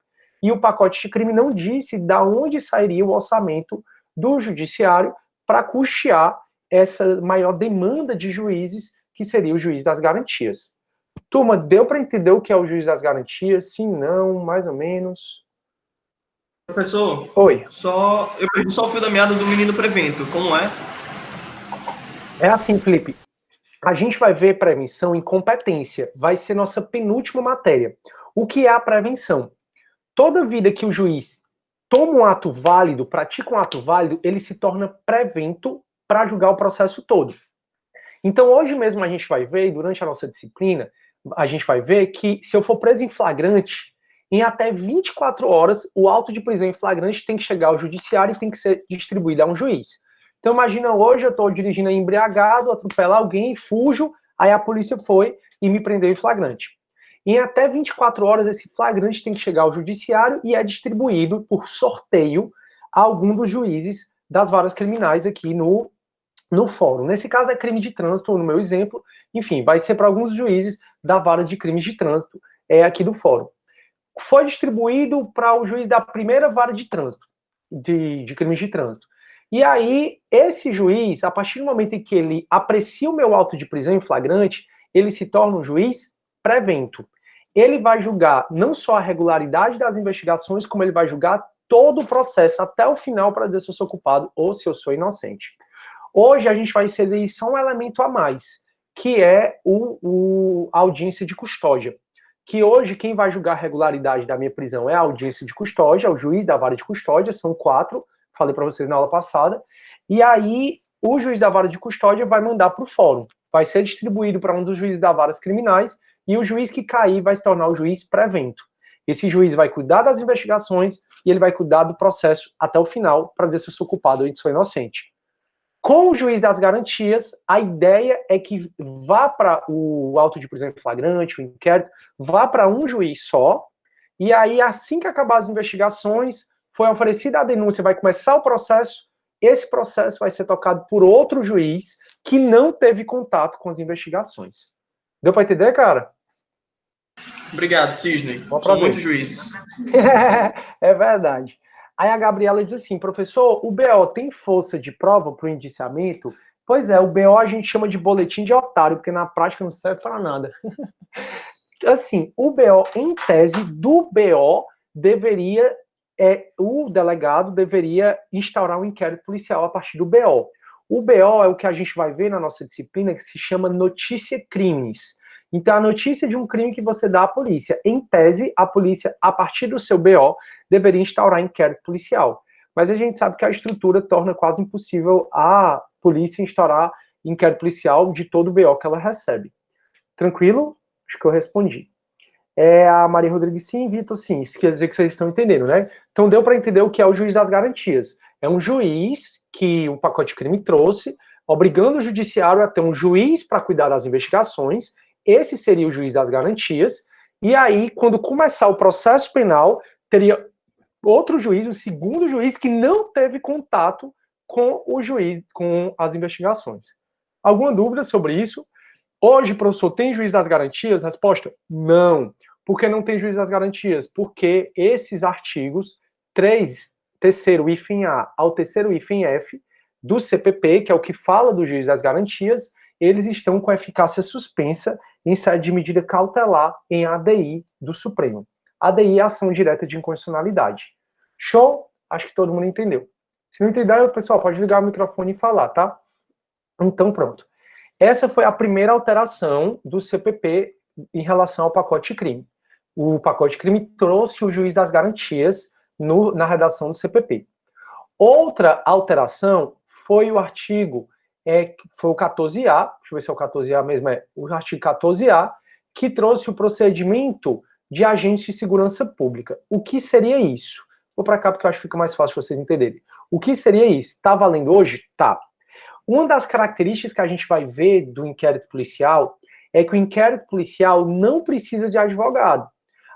E o pacote de crime não disse da onde sairia o orçamento do judiciário para custear essa maior demanda de juízes, que seria o juiz das garantias. Turma, deu para entender o que é o juiz das garantias? Sim, não, mais ou menos. Professor, Oi. Eu perdi só o fio da meada do menino prevento, como é? É assim, Felipe, a gente vai ver prevenção em competência, vai ser nossa penúltima matéria. O que é a prevenção? Toda vida que o juiz toma um ato válido, pratica um ato válido, ele se torna prevento para julgar o processo todo. Então, hoje mesmo a gente vai ver, durante a nossa disciplina, a gente vai ver que se eu for preso em flagrante, em até 24 horas, o auto de prisão em flagrante tem que chegar ao judiciário e tem que ser distribuído a um juiz. Então, imagina hoje, eu estou dirigindo embriagado, atropelo alguém, fujo, aí a polícia foi e me prendeu em flagrante. Em até 24 horas, esse flagrante tem que chegar ao judiciário e é distribuído por sorteio a algum dos juízes das varas criminais aqui no fórum. Nesse caso é crime de trânsito, no meu exemplo, enfim, vai ser para alguns juízes da vara de crimes de trânsito aqui do fórum. Foi distribuído para o juiz da primeira vara de trânsito, de crimes de trânsito. E aí, esse juiz, a partir do momento em que ele aprecia o meu auto de prisão em flagrante, ele se torna um juiz prevento. Ele vai julgar não só a regularidade das investigações, como ele vai julgar todo o processo até o final para dizer se eu sou culpado ou se eu sou inocente. Hoje a gente vai inserir só um elemento a mais, que é a audiência de custódia. Que hoje quem vai julgar a regularidade da minha prisão é a audiência de custódia, é o juiz da vara de custódia, são 4, falei para vocês na aula passada, e aí o juiz da vara de custódia vai mandar para o fórum, vai ser distribuído para um dos juízes das varas criminais, e o juiz que cair vai se tornar o juiz prevento. Esse juiz vai cuidar das investigações e ele vai cuidar do processo até o final, para dizer se eu sou culpado ou se sou inocente. Com o juiz das garantias, a ideia é que vá para o auto de prisão em flagrante, o inquérito, vá para um juiz só, e aí assim que acabar as investigações, foi oferecida a denúncia, vai começar o processo, esse processo vai ser tocado por outro juiz que não teve contato com as investigações. Deu para entender, cara? Obrigado, Cisne. São muitos juízes. É verdade. Aí a Gabriela diz assim, professor, o BO tem força de prova para o indiciamento? Pois é, o BO a gente chama de boletim de otário, porque na prática não serve para nada. Assim, o BO, em tese, do BO, o delegado deveria instaurar um inquérito policial a partir do BO. O BO é o que a gente vai ver na nossa disciplina, que se chama notícia crimes, Então, a notícia de um crime que você dá à polícia, em tese, a polícia, a partir do seu BO, deveria instaurar inquérito policial. Mas a gente sabe que a estrutura torna quase impossível a polícia instaurar inquérito policial de todo o BO que ela recebe. Tranquilo? Acho que eu respondi. A Maria Rodrigues, sim, Vitor, sim. Isso quer dizer que vocês estão entendendo, né? Então deu para entender o que é o juiz das garantias. É um juiz que o pacote de crime trouxe, obrigando o judiciário a ter um juiz para cuidar das investigações. Esse seria o juiz das garantias. E aí, quando começar o processo penal, teria outro juiz, um segundo juiz, que não teve contato com o juiz, com as investigações. Alguma dúvida sobre isso? Hoje, professor, tem juiz das garantias? Resposta: não. Por que não tem juiz das garantias? Porque esses artigos, terceiro hífen A ao terceiro hífen F, do CPP, que é o que fala do juiz das garantias, eles estão com eficácia suspensa em sede de medida cautelar em ADI do Supremo. ADI é ação direta de inconstitucionalidade. Show? Acho que todo mundo entendeu. Se não entender, pessoal, pode ligar o microfone e falar, tá? Então, pronto. Essa foi a primeira alteração do CPP em relação ao pacote de crime. O pacote de crime trouxe o juiz das garantias na redação do CPP. Outra alteração foi o artigo, foi o 14A, deixa eu ver se é o 14A mesmo, o artigo 14A, que trouxe o procedimento de agentes de segurança pública. O que seria isso? Vou para cá porque eu acho que fica mais fácil vocês entenderem. O que seria isso? Está valendo hoje? Tá. Uma das características que a gente vai ver do inquérito policial é que o inquérito policial não precisa de advogado.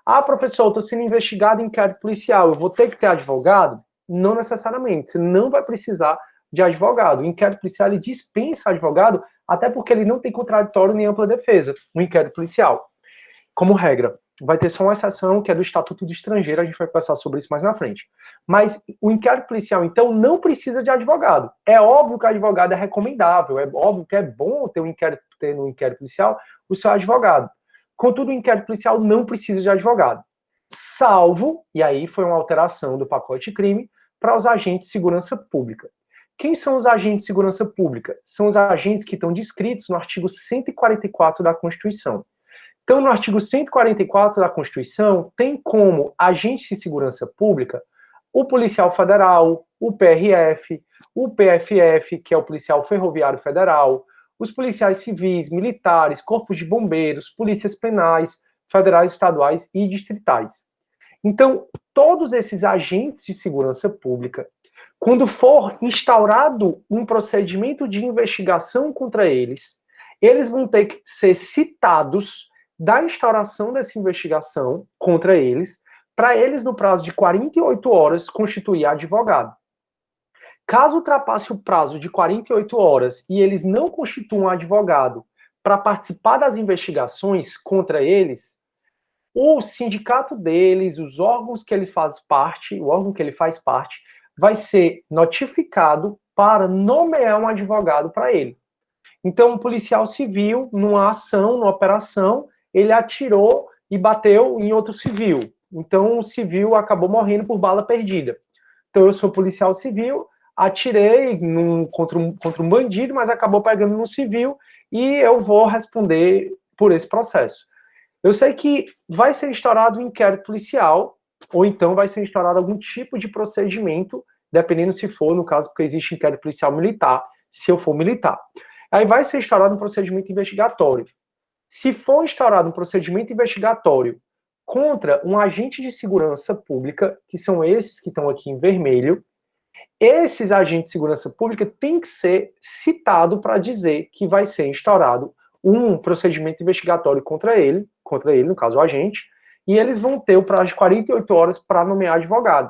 Ah, professor, eu estou sendo investigado em inquérito policial, eu vou ter que ter advogado? Não necessariamente, você não vai precisar de advogado. O inquérito policial, ele dispensa advogado, até porque ele não tem contraditório nem ampla defesa, no inquérito policial. Como regra, vai ter só uma exceção, que é do Estatuto do Estrangeiro, a gente vai conversar sobre isso mais na frente. Mas o inquérito policial, então, não precisa de advogado. É óbvio que o advogado é recomendável, é óbvio que é bom ter no inquérito policial o seu advogado. Contudo, o inquérito policial não precisa de advogado. Salvo, e aí foi uma alteração do pacote de crime, para os agentes de segurança pública. Quem são os agentes de segurança pública? São os agentes que estão descritos no artigo 144 da Constituição. Então, no artigo 144 da Constituição, tem como agente de segurança pública o policial federal, o PRF, o PFF, que é o policial ferroviário federal, os policiais civis, militares, corpos de bombeiros, polícias penais, federais, estaduais e distritais. Então, todos esses agentes de segurança pública, quando for instaurado um procedimento de investigação contra eles, eles vão ter que ser citados da instauração dessa investigação contra eles, para eles, no prazo de 48 horas, constituir advogado. Caso ultrapasse o prazo de 48 horas e eles não constituam advogado para participar das investigações contra eles, o sindicato deles, os órgãos que ele faz parte, o órgão que ele faz parte, vai ser notificado para nomear um advogado para ele. Então, um policial civil, numa ação, numa operação, ele atirou e bateu em outro civil. Então, o civil acabou morrendo por bala perdida. Então, eu sou policial civil, atirei contra um bandido, mas acabou pegando no civil e eu vou responder por esse processo. Eu sei que vai ser instaurado um inquérito policial, ou então vai ser instaurado algum tipo de procedimento, dependendo se for, no caso, porque existe inquérito policial militar, se eu for militar. Aí vai ser instaurado um procedimento investigatório. Se for instaurado um procedimento investigatório contra um agente de segurança pública, que são esses que estão aqui em vermelho, esses agentes de segurança pública têm que ser citados para dizer que vai ser instaurado um procedimento investigatório contra ele, no caso o agente, e eles vão ter o prazo de 48 horas para nomear advogado.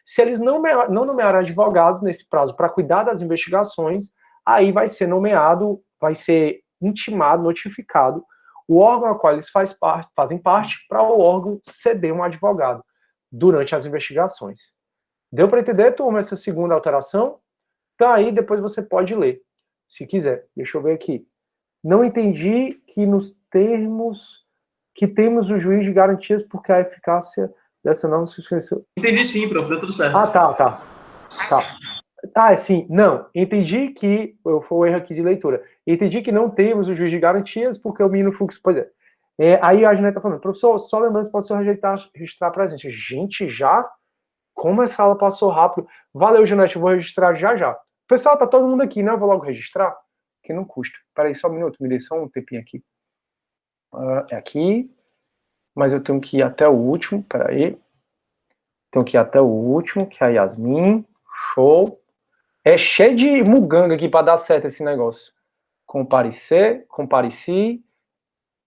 Se eles não nomearem advogados nesse prazo para cuidar das investigações, aí vai ser nomeado, vai ser intimado, notificado o órgão ao qual eles fazem parte para o órgão ceder um advogado durante as investigações. Deu para entender, turma, essa segunda alteração? Então aí depois você pode ler, se quiser. Deixa eu ver aqui. Não entendi que nos termos que temos o juiz de garantias porque a eficácia dessa norma se esqueceu. Entendi sim, prof, deu tudo certo. Ah, tá. Ah, sim, não. Entendi que, foi um erro aqui de leitura. Entendi que não temos o juiz de garantias porque o mínimo fluxo, pois é. Aí a Janete tá falando, professor, só lembrando se posso registrar a presença. Gente, já? Como essa aula passou rápido. Valeu, Janete, eu vou registrar já já. Pessoal, tá todo mundo aqui, né? Eu vou logo registrar, que não custa. Peraí, só um minuto, me dê só um tempinho aqui. É aqui, mas eu tenho que ir até o último, peraí. Tenho que ir até o último, que é a Yasmin. Show. É cheio de muganga aqui para dar certo esse negócio. Compareci.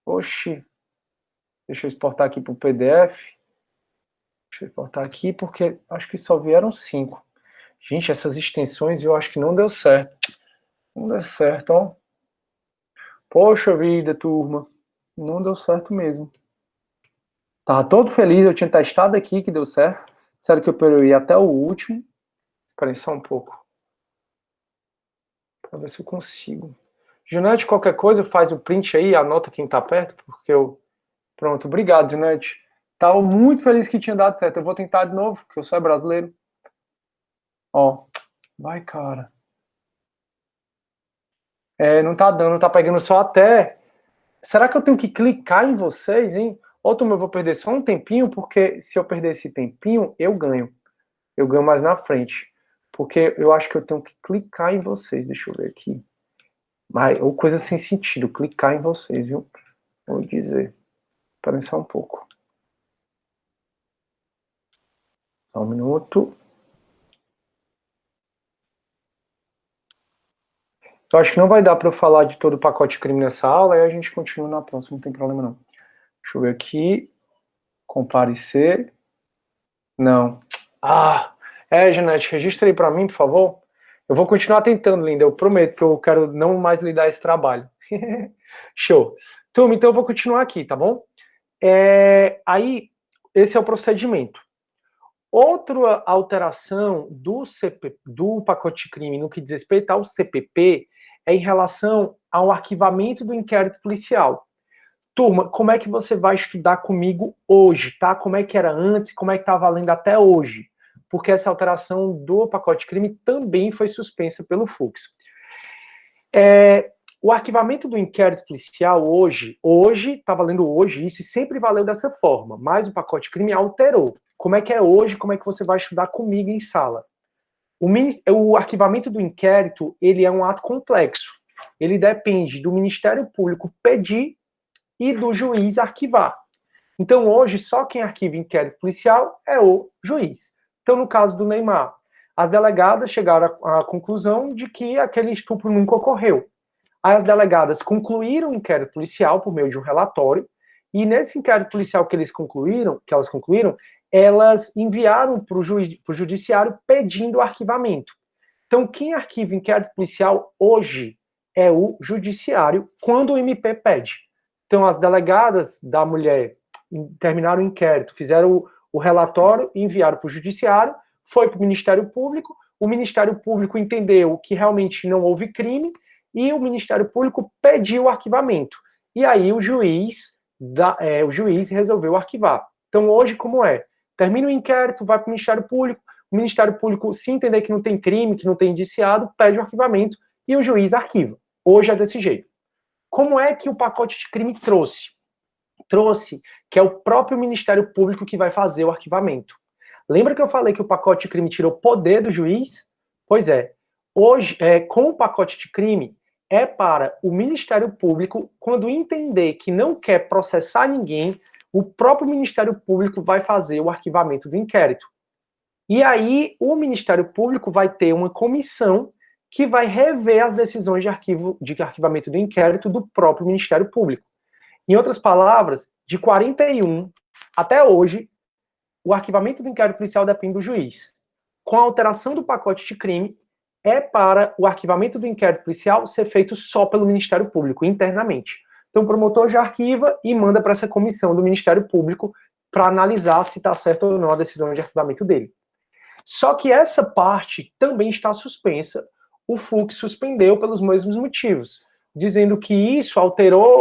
Oxi. Deixa eu exportar aqui para o PDF. Deixa eu exportar aqui, porque acho que só vieram 5. Gente, essas extensões eu acho que não deu certo. Não deu certo, ó. Poxa vida, turma. Não deu certo mesmo. Tava todo feliz, eu tinha testado aqui que deu certo. Sério que eu ia até o último. Esperem só um pouco. Para ver se eu consigo. Junete, qualquer coisa, faz o print aí, anota quem tá perto, porque eu... Pronto, obrigado, Junete. Tava muito feliz que tinha dado certo. Eu vou tentar de novo, porque eu sou brasileiro. Ó, vai, cara. Não tá dando, tá pegando só até... Será que eu tenho que clicar em vocês, hein? Ou eu vou perder só um tempinho, porque se eu perder esse tempinho, eu ganho. Eu ganho mais na frente. Porque eu acho que eu tenho que clicar em vocês. Deixa eu ver aqui. Ou coisa sem sentido, clicar em vocês, viu? Vou dizer. Espera só um pouco. Só um minuto. Eu acho que não vai dar para eu falar de todo o pacote de crime nessa aula, aí a gente continua na próxima, não tem problema não. Deixa eu ver aqui. Comparecer. Não. Janete, registra aí para mim, por favor. Eu vou continuar tentando, linda. Eu prometo que eu quero não mais lhe dar esse trabalho. Show. Turma, então eu vou continuar aqui, tá bom? Aí, esse é o procedimento. Outra alteração do pacote de crime no que diz respeito ao CPP é em relação ao arquivamento do inquérito policial. Turma, como é que você vai estudar comigo hoje, tá? Como é que era antes, como é que tá valendo até hoje? Porque essa alteração do pacote de crime também foi suspensa pelo Fux. O arquivamento do inquérito policial hoje tá valendo hoje isso, e sempre valeu dessa forma, mas o pacote de crime alterou. Como é que é hoje, como é que você vai estudar comigo em sala? O arquivamento do inquérito, ele é um ato complexo. Ele depende do Ministério Público pedir e do juiz arquivar. Então, hoje, só quem arquiva inquérito policial é o juiz. Então, no caso do Neymar, as delegadas chegaram à conclusão de que aquele estupro nunca ocorreu. Aí as delegadas concluíram o inquérito policial por meio de um relatório, e nesse inquérito policial que elas concluíram, elas enviaram para o judiciário pedindo o arquivamento. Então, quem arquiva inquérito policial hoje é o judiciário, quando o MP pede. Então, as delegadas da mulher terminaram o inquérito, fizeram o relatório, enviaram para o judiciário, foi para o Ministério Público entendeu que realmente não houve crime, e o Ministério Público pediu o arquivamento. E aí o juiz resolveu arquivar. Então, hoje, como é? Termina o inquérito, vai para o Ministério Público, se entender que não tem crime, que não tem indiciado, pede o arquivamento e o juiz arquiva. Hoje é desse jeito. Como é que o pacote de crime trouxe? Trouxe que é o próprio Ministério Público que vai fazer o arquivamento. Lembra que eu falei que o pacote de crime tirou poder do juiz? Pois é. Hoje, com o pacote de crime, é para o Ministério Público, quando entender que não quer processar ninguém, o próprio Ministério Público vai fazer o arquivamento do inquérito. E aí, o Ministério Público vai ter uma comissão que vai rever as decisões de arquivamento do inquérito do próprio Ministério Público. Em outras palavras, de 41 até hoje, o arquivamento do inquérito policial depende do juiz. Com a alteração do pacote de crime, é para o arquivamento do inquérito policial ser feito só pelo Ministério Público, internamente. Então, o promotor já arquiva e manda para essa comissão do Ministério Público para analisar se está certa ou não a decisão de arquivamento dele. Só que essa parte também está suspensa. O Fux suspendeu pelos mesmos motivos, dizendo que isso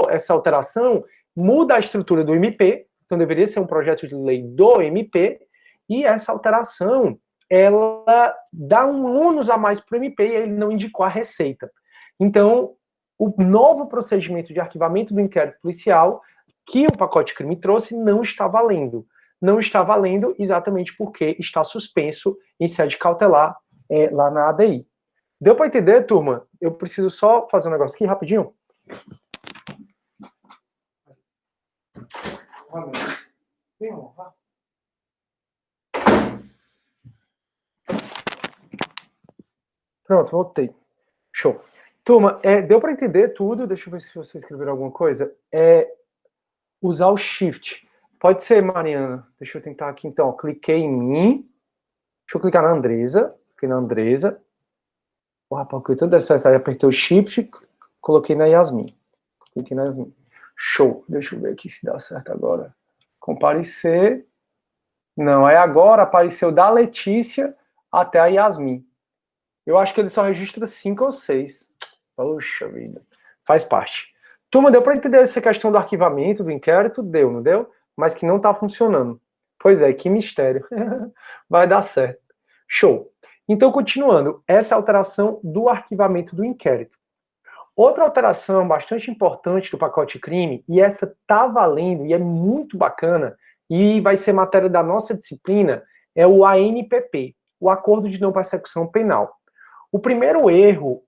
essa alteração muda a estrutura do MP, então deveria ser um projeto de lei do MP, e essa alteração ela dá um ônus a mais para o MP e ele não indicou a receita. Então, o novo procedimento de arquivamento do inquérito policial que o pacote de crime trouxe não está valendo. Não está valendo exatamente porque está suspenso em sede cautelar lá na ADI. Deu para entender, turma? Eu preciso só fazer um negócio aqui rapidinho. Pronto, voltei. Show. Turma, deu para entender tudo? Deixa eu ver se vocês escreveram alguma coisa. Usar o Shift. Pode ser, Mariana. Deixa eu tentar aqui, então. Cliquei em mim. Deixa eu clicar na Andresa. Cliquei na Andresa. O rapaz, que tudo dessa aí, apertei o Shift, coloquei na Yasmin. Cliquei na Yasmin. Show. Deixa eu ver aqui se dá certo agora. Comparecer. Não, agora apareceu da Letícia até a Yasmin. Eu acho que ele só registra 5 ou 6. Poxa vida. Faz parte. Turma, deu para entender essa questão do arquivamento, do inquérito? Deu, não deu? Mas que não está funcionando. Pois é, que mistério. Vai dar certo. Show. Então, continuando, essa é a alteração do arquivamento do inquérito. Outra alteração bastante importante do pacote crime, e essa tá valendo, e é muito bacana, e vai ser matéria da nossa disciplina, é o ANPP, o Acordo de Não Persecução Penal. O primeiro erro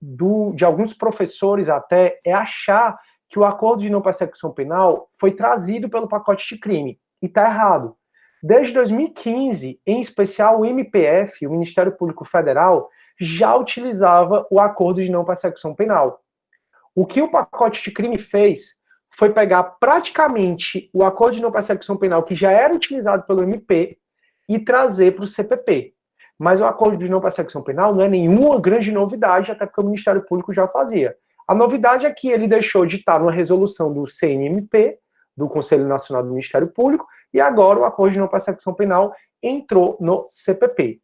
de alguns professores até é achar que o Acordo de Não Persecução Penal foi trazido pelo pacote de crime, e está errado. Desde 2015, em especial o MPF, o Ministério Público Federal, já utilizava o Acordo de Não Persecução Penal. O que o pacote de crime fez foi pegar praticamente o Acordo de Não Persecução Penal, que já era utilizado pelo MP, e trazer para o CPP. Mas o Acordo de Não Persecução Penal não é nenhuma grande novidade, até porque o Ministério Público já fazia. A novidade é que ele deixou de estar numa resolução do CNMP, do Conselho Nacional do Ministério Público, e agora o Acordo de Não Persecução Penal entrou no CPP.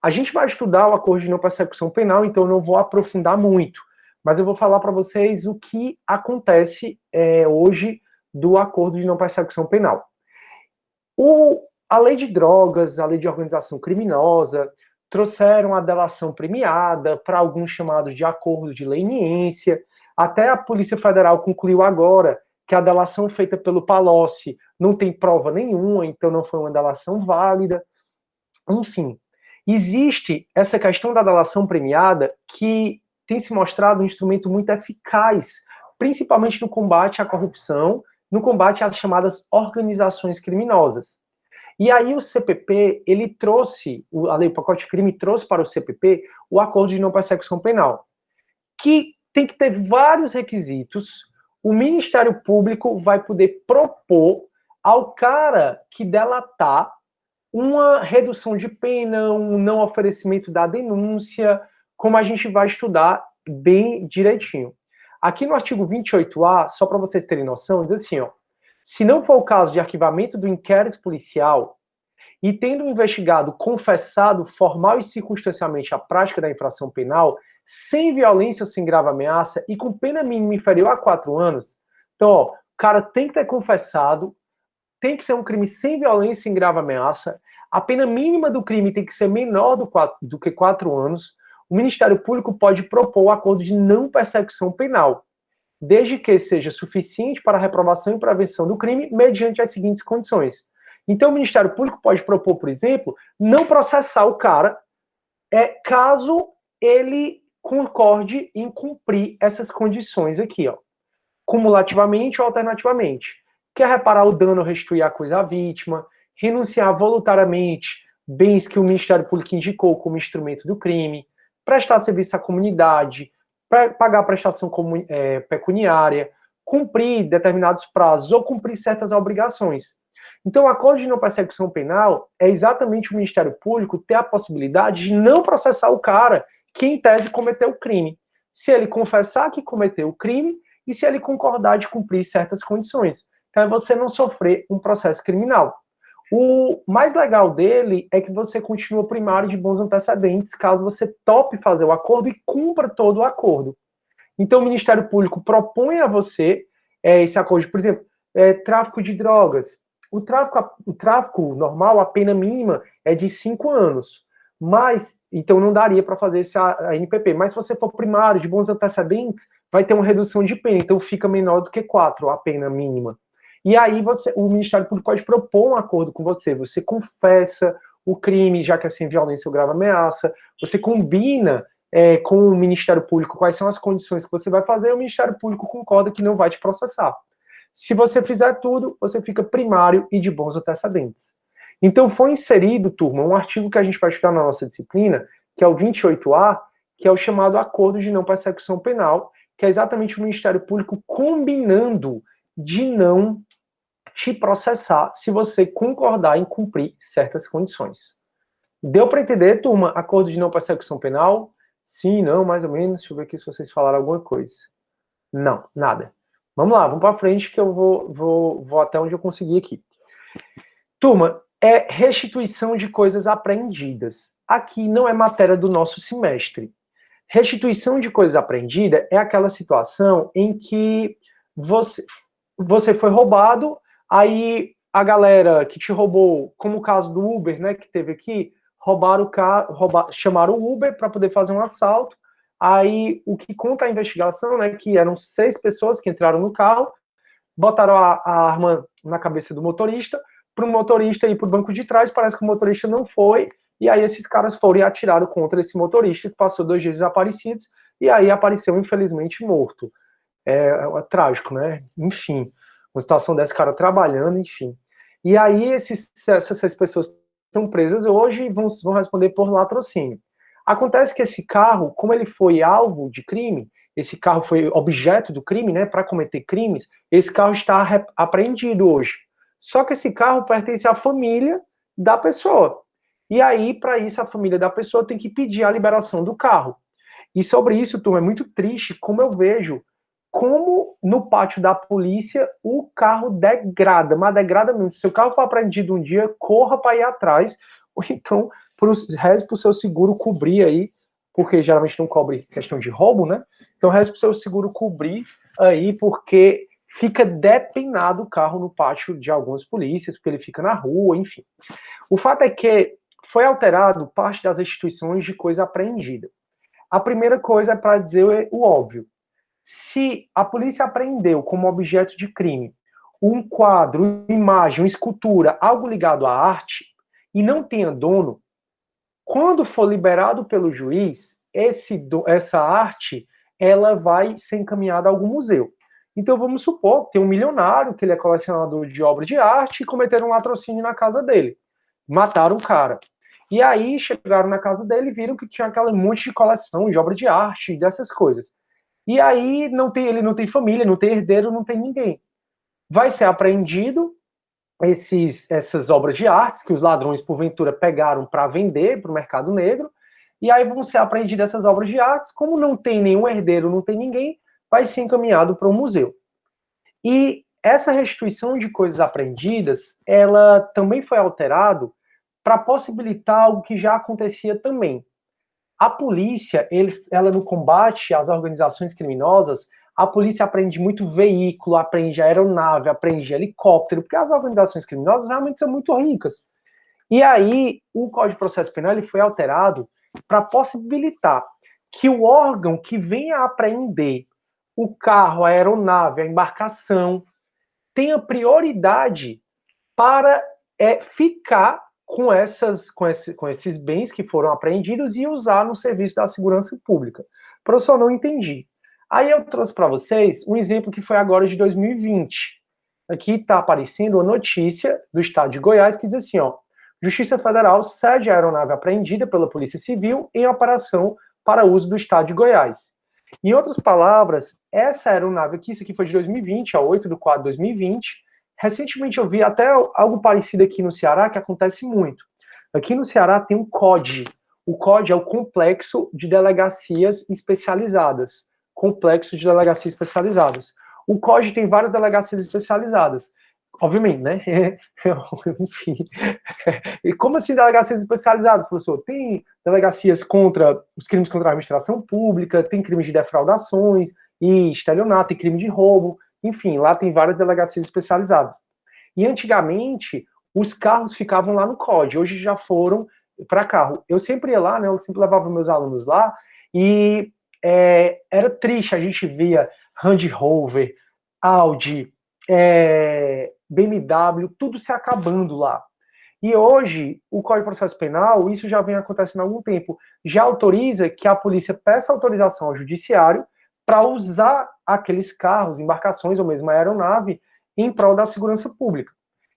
A gente vai estudar o Acordo de Não Persecução Penal, então eu não vou aprofundar muito, mas eu vou falar para vocês o que acontece hoje do Acordo de Não Persecução Penal. A lei de drogas, a lei de organização criminosa, trouxeram a delação premiada para alguns chamados de acordo de leniência. Até a Polícia Federal concluiu agora que a delação feita pelo Palocci não tem prova nenhuma, então não foi uma delação válida. Enfim, existe essa questão da delação premiada que tem se mostrado um instrumento muito eficaz, principalmente no combate à corrupção, no combate às chamadas organizações criminosas. E aí o CPP, ele trouxe, a lei do pacote de crime trouxe para o CPP o Acordo de Não Persecução Penal, que tem que ter vários requisitos. O Ministério Público vai poder propor ao cara que delatar uma redução de pena, um não oferecimento da denúncia, como a gente vai estudar bem direitinho. Aqui no artigo 28A, só para vocês terem noção, diz assim, ó, se não for o caso de arquivamento do inquérito policial e tendo o investigado confessado formal e circunstancialmente a prática da infração penal, sem violência ou sem grave ameaça e com pena mínima inferior a 4 anos, então, ó, o cara tem que ter confessado, tem que ser um crime sem violência e sem grave ameaça, a pena mínima do crime tem que ser menor do que 4 anos, o Ministério Público pode propor o acordo de não persecução penal, desde que seja suficiente para a reprovação e prevenção do crime, mediante as seguintes condições. Então, o Ministério Público pode propor, por exemplo, não processar o cara, caso ele concorde em cumprir essas condições aqui, ó, cumulativamente ou alternativamente. Quer reparar o dano ou restituir a coisa à vítima, renunciar voluntariamente bens que o Ministério Público indicou como instrumento do crime, prestar serviço à comunidade, pagar prestação pecuniária, cumprir determinados prazos ou cumprir certas obrigações. Então, o acordo de não persecução penal é exatamente o Ministério Público ter a possibilidade de não processar o cara que, em tese, cometeu o crime. Se ele confessar que cometeu o crime e se ele concordar de cumprir certas condições. Então, é você não sofrer um processo criminal. O mais legal dele é que você continua primário de bons antecedentes, caso você tope fazer o acordo e cumpra todo o acordo. Então, o Ministério Público propõe a você esse acordo, por exemplo, tráfico de drogas. O tráfico normal, a pena mínima é de 5 anos. Mas, então não daria para fazer esse ANPP. Mas se você for primário de bons antecedentes, vai ter uma redução de pena. Então fica menor do que 4 a pena mínima. E aí o Ministério Público pode propor um acordo com você. Você confessa o crime, já que é sem violência ou grave ameaça. Você combina com o Ministério Público quais são as condições que você vai fazer, e o Ministério Público concorda que não vai te processar. Se você fizer tudo, você fica primário e de bons antecedentes. Então foi inserido, turma, um artigo que a gente vai estudar na nossa disciplina, que é o 28A, que é o chamado Acordo de Não Persecução Penal, que é exatamente o Ministério Público combinando de não te processar se você concordar em cumprir certas condições. Deu para entender, turma? Acordo de Não Persecução Penal? Sim, não, mais ou menos. Deixa eu ver aqui se vocês falaram alguma coisa. Não, nada. Vamos lá, vamos para frente que eu vou até onde eu conseguir aqui. Turma, é restituição de coisas apreendidas. Aqui não é matéria do nosso semestre. Restituição de coisas apreendidas é aquela situação em que você foi roubado, aí a galera que te roubou, como o caso do Uber, né, que teve aqui, roubaram o carro, chamaram o Uber para poder fazer um assalto. Aí o que conta a investigação, né, que eram 6 pessoas que entraram no carro, botaram a arma na cabeça do motorista, para o motorista ir para o banco de trás, parece que o motorista não foi, e aí esses caras foram e atiraram contra esse motorista, que passou 2 dias desaparecidos, e aí apareceu, infelizmente, morto. É trágico, né? Enfim, uma situação desse cara trabalhando, enfim. E aí essas 6 pessoas estão presas hoje e vão responder por latrocínio. Acontece que esse carro, como ele foi alvo de crime, esse carro foi objeto do crime, né, para cometer crimes, esse carro está apreendido hoje. Só que esse carro pertence à família da pessoa. E aí, para isso, a família da pessoa tem que pedir a liberação do carro. E sobre isso, turma, é muito triste como eu vejo como no pátio da polícia o carro degrada, mas degrada muito. Se o carro for apreendido um dia, corra para ir atrás, ou então reze para o seu seguro cobrir aí, porque geralmente não cobre questão de roubo, né? Então reze para o seu seguro cobrir aí, porque fica depenado o carro no pátio de algumas polícias, porque ele fica na rua, enfim. O fato é que foi alterado parte das restituições de coisa apreendida. A primeira coisa é para dizer o óbvio. Se a polícia apreendeu como objeto de crime um quadro, uma imagem, uma escultura, algo ligado à arte, e não tenha dono, quando for liberado pelo juiz, essa arte ela vai ser encaminhada a algum museu. Então vamos supor que tem um milionário, que ele é colecionador de obras de arte, e cometeram um latrocínio na casa dele. Mataram o cara. E aí chegaram na casa dele e viram que tinha aquele monte de coleção de obra de arte, dessas coisas. E aí ele não tem família, não tem herdeiro, não tem ninguém. Vai ser apreendido essas obras de arte que os ladrões, porventura, pegaram para vender para o mercado negro, e aí vão ser apreendidas essas obras de arte. Como não tem nenhum herdeiro, não tem ninguém, vai ser encaminhado para um museu. E essa restituição de coisas apreendidas, ela também foi alterado para possibilitar algo que já acontecia também. A polícia, ela no combate às organizações criminosas, a polícia apreende muito veículo, apreende aeronave, apreende helicóptero, porque as organizações criminosas realmente são muito ricas. E aí, o Código de Processo Penal ele foi alterado para possibilitar que o órgão que venha a apreender o carro, a aeronave, a embarcação, tenha prioridade para ficar com esses bens que foram apreendidos e usar no serviço da segurança pública. Professor, não entendi. Aí eu trouxe para vocês um exemplo que foi agora de 2020. Aqui está aparecendo uma notícia do estado de Goiás que diz assim, ó, Justiça Federal cede a aeronave apreendida pela Polícia Civil em operação para uso do estado de Goiás. Em outras palavras, essa aeronave aqui, isso aqui foi de 2020, a 8/4 de 2020, recentemente eu vi até algo parecido aqui no Ceará, que acontece muito. Aqui no Ceará tem um COD. O COD é o Complexo de Delegacias Especializadas. Complexo de Delegacias Especializadas. O COD tem várias delegacias especializadas. Obviamente, né? Enfim. E como assim delegacias especializadas, professor? Tem delegacias contra os crimes contra a administração pública, tem crimes de defraudações e estelionato, tem crime de roubo. Enfim, lá tem várias delegacias especializadas. E antigamente, os carros ficavam lá no COD, hoje já foram para carro. Eu sempre ia lá, né? Eu sempre levava meus alunos lá e era triste, a gente via Land Rover, Audi, BMW, tudo se acabando lá. E hoje, o Código de Processo Penal, isso já vem acontecendo há algum tempo, já autoriza que a polícia peça autorização ao judiciário para usar aqueles carros, embarcações ou mesmo a aeronave em prol da segurança pública.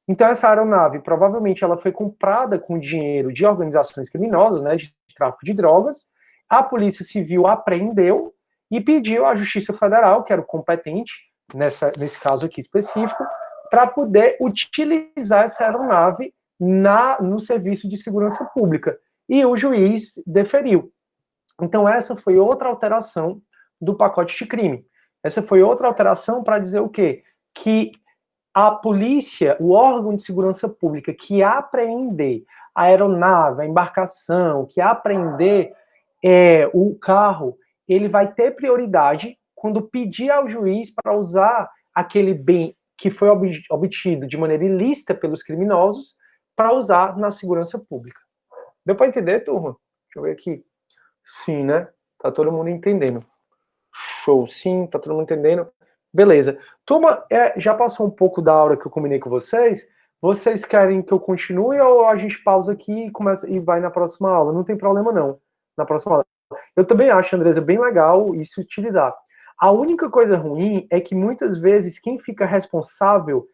Então, essa aeronave, provavelmente, ela foi comprada com dinheiro de organizações criminosas, né, de tráfico de drogas. A Polícia Civil apreendeu e pediu à Justiça Federal, que era o competente, nesse caso aqui específico, para poder utilizar essa aeronave no serviço de segurança pública. E o juiz deferiu. Então, essa foi outra alteração do pacote de crime. Essa foi outra alteração para dizer o quê? Que a polícia, o órgão de segurança pública que apreender a aeronave, a embarcação, que apreender o carro, ele vai ter prioridade quando pedir ao juiz para usar aquele bem que foi obtido de maneira ilícita pelos criminosos para usar na segurança pública. Deu para entender, turma? Deixa eu ver aqui. Sim, né? Tá todo mundo entendendo. Show, sim, tá todo mundo entendendo. Beleza. Turma, já passou um pouco da hora que eu combinei com vocês. Vocês querem que eu continue ou a gente pausa aqui e começa e vai na próxima aula? Não tem problema, não. Na próxima aula. Eu também acho, Andresa, bem legal isso utilizar. A única coisa ruim é que muitas vezes quem fica responsável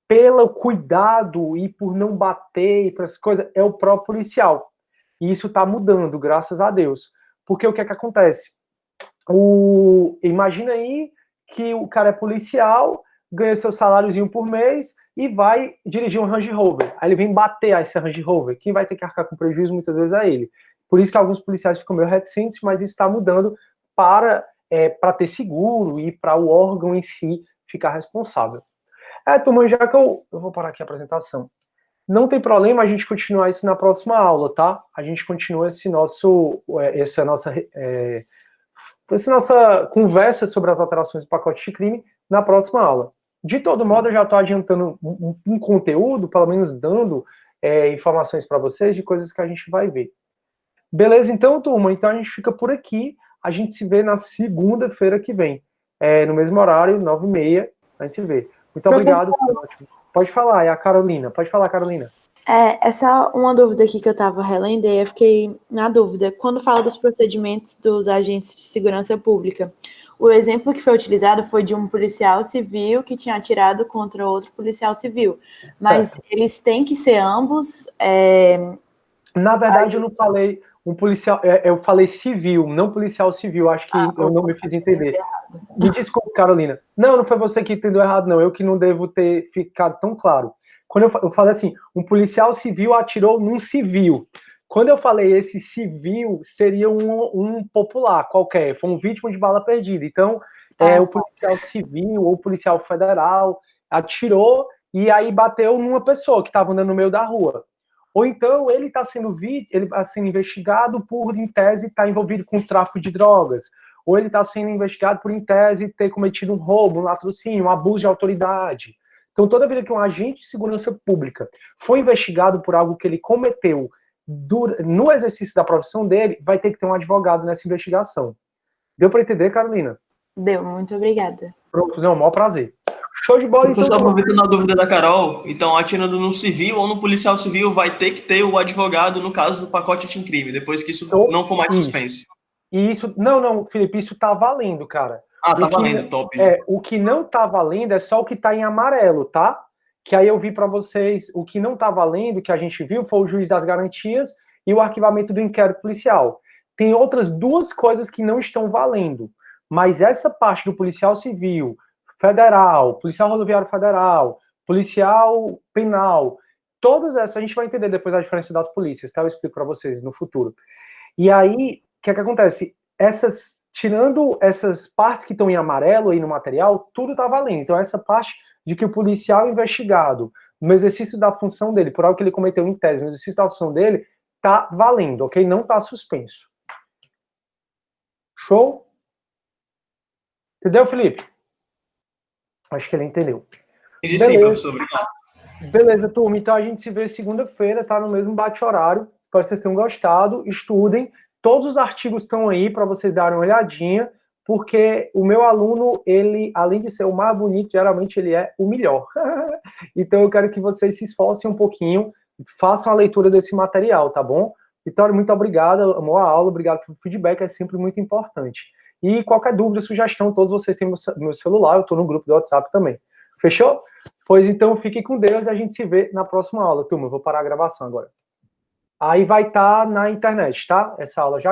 pelo cuidado e por não bater e para essas coisas é o próprio policial. E isso está mudando, graças a Deus. Porque o que é que acontece? Imagina aí que o cara é policial, ganha seu saláriozinho por mês e vai dirigir um Range Rover. Aí ele vem bater a esse Range Rover. Quem vai ter que arcar com prejuízo muitas vezes é ele. Por isso que alguns policiais ficam meio reticentes, mas isso está mudando para ter seguro e para o órgão em si ficar responsável. Turma, já que eu vou parar aqui a apresentação. Não tem problema a gente continuar isso na próxima aula, tá? A gente continua essa nossa conversa sobre as alterações do pacote de crime na próxima aula. De todo modo, eu já estou adiantando um conteúdo, pelo menos dando informações para vocês de coisas que a gente vai ver. Beleza, então, turma? Então a gente fica por aqui. A gente se vê na segunda-feira que vem. No mesmo horário, 9h30, a gente se vê. Muito obrigado. Pode falar, é a Carolina. Pode falar, Carolina. Essa uma dúvida aqui que eu estava relendo, eu fiquei na dúvida. Quando fala dos procedimentos dos agentes de segurança pública, o exemplo que foi utilizado foi de um policial civil que tinha atirado contra outro policial civil. Mas certo. Eles têm que ser ambos... Na verdade, eu não falei um policial... eu falei civil, não policial civil. Acho que eu não me fiz entender. Me desculpe, Carolina. Não foi você que entendeu errado, não. Eu que não devo ter ficado tão claro. Quando eu falei assim, um policial civil atirou num civil. Quando eu falei esse civil, seria um popular qualquer, foi um vítima de bala perdida. Então, o policial civil ou policial federal atirou e aí bateu numa pessoa que estava andando no meio da rua. Ou então ele está sendo investigado por, em tese, estar envolvido com tráfico de drogas. Ou ele está sendo investigado por, em tese, ter cometido um roubo, um latrocínio, um abuso de autoridade. Então, toda vez que um agente de segurança pública foi investigado por algo que ele cometeu no exercício da profissão dele, vai ter que ter um advogado nessa investigação. Deu para entender, Carolina? Deu, muito obrigada. Pronto, não, maior prazer. Show de bola, então. Só aproveitando a dúvida da Carol, então, atirando no civil ou no policial civil, vai ter que ter o advogado no caso do pacote de crime, depois que isso não for mais suspenso. Isso, não, Felipe, isso tá valendo, cara. Tá valendo, top. O que não tá valendo é só o que tá em amarelo, tá? Que aí eu vi para vocês, o que não tá valendo, que a gente viu, foi o juiz das garantias e o arquivamento do inquérito policial. Tem outras duas coisas que não estão valendo, mas essa parte do policial civil, federal, policial rodoviário federal, policial penal, todas essas, a gente vai entender depois a diferença das polícias, tá? Eu explico para vocês no futuro. E aí, o que é que acontece? Tirando essas partes que estão em amarelo aí no material, tudo tá valendo. Então, essa parte de que o policial investigado, no exercício da função dele, por algo que ele cometeu em tese, no exercício da função dele, tá valendo, ok? Não tá suspenso. Show? Entendeu, Felipe? Acho que ele entendeu. Entendi sim, professor. Obrigado. Beleza, turma. Então, a gente se vê segunda-feira, tá no mesmo bate-horário. Espero que vocês tenham gostado. Estudem. Todos os artigos estão aí para vocês darem uma olhadinha. porque o meu aluno, ele, além de ser o mais bonito, geralmente ele é o melhor. Então eu quero que vocês se esforcem um pouquinho, façam a leitura desse material, tá bom? Vitória, muito obrigado, amou a aula, obrigado pelo feedback, é sempre muito importante. E qualquer dúvida, sugestão, todos vocês têm meu celular, eu estou no grupo do WhatsApp também. Fechou? Pois então, fiquem com Deus e a gente se vê na próxima aula, turma. Eu vou parar a gravação agora. Aí vai estar na internet, tá? Essa aula já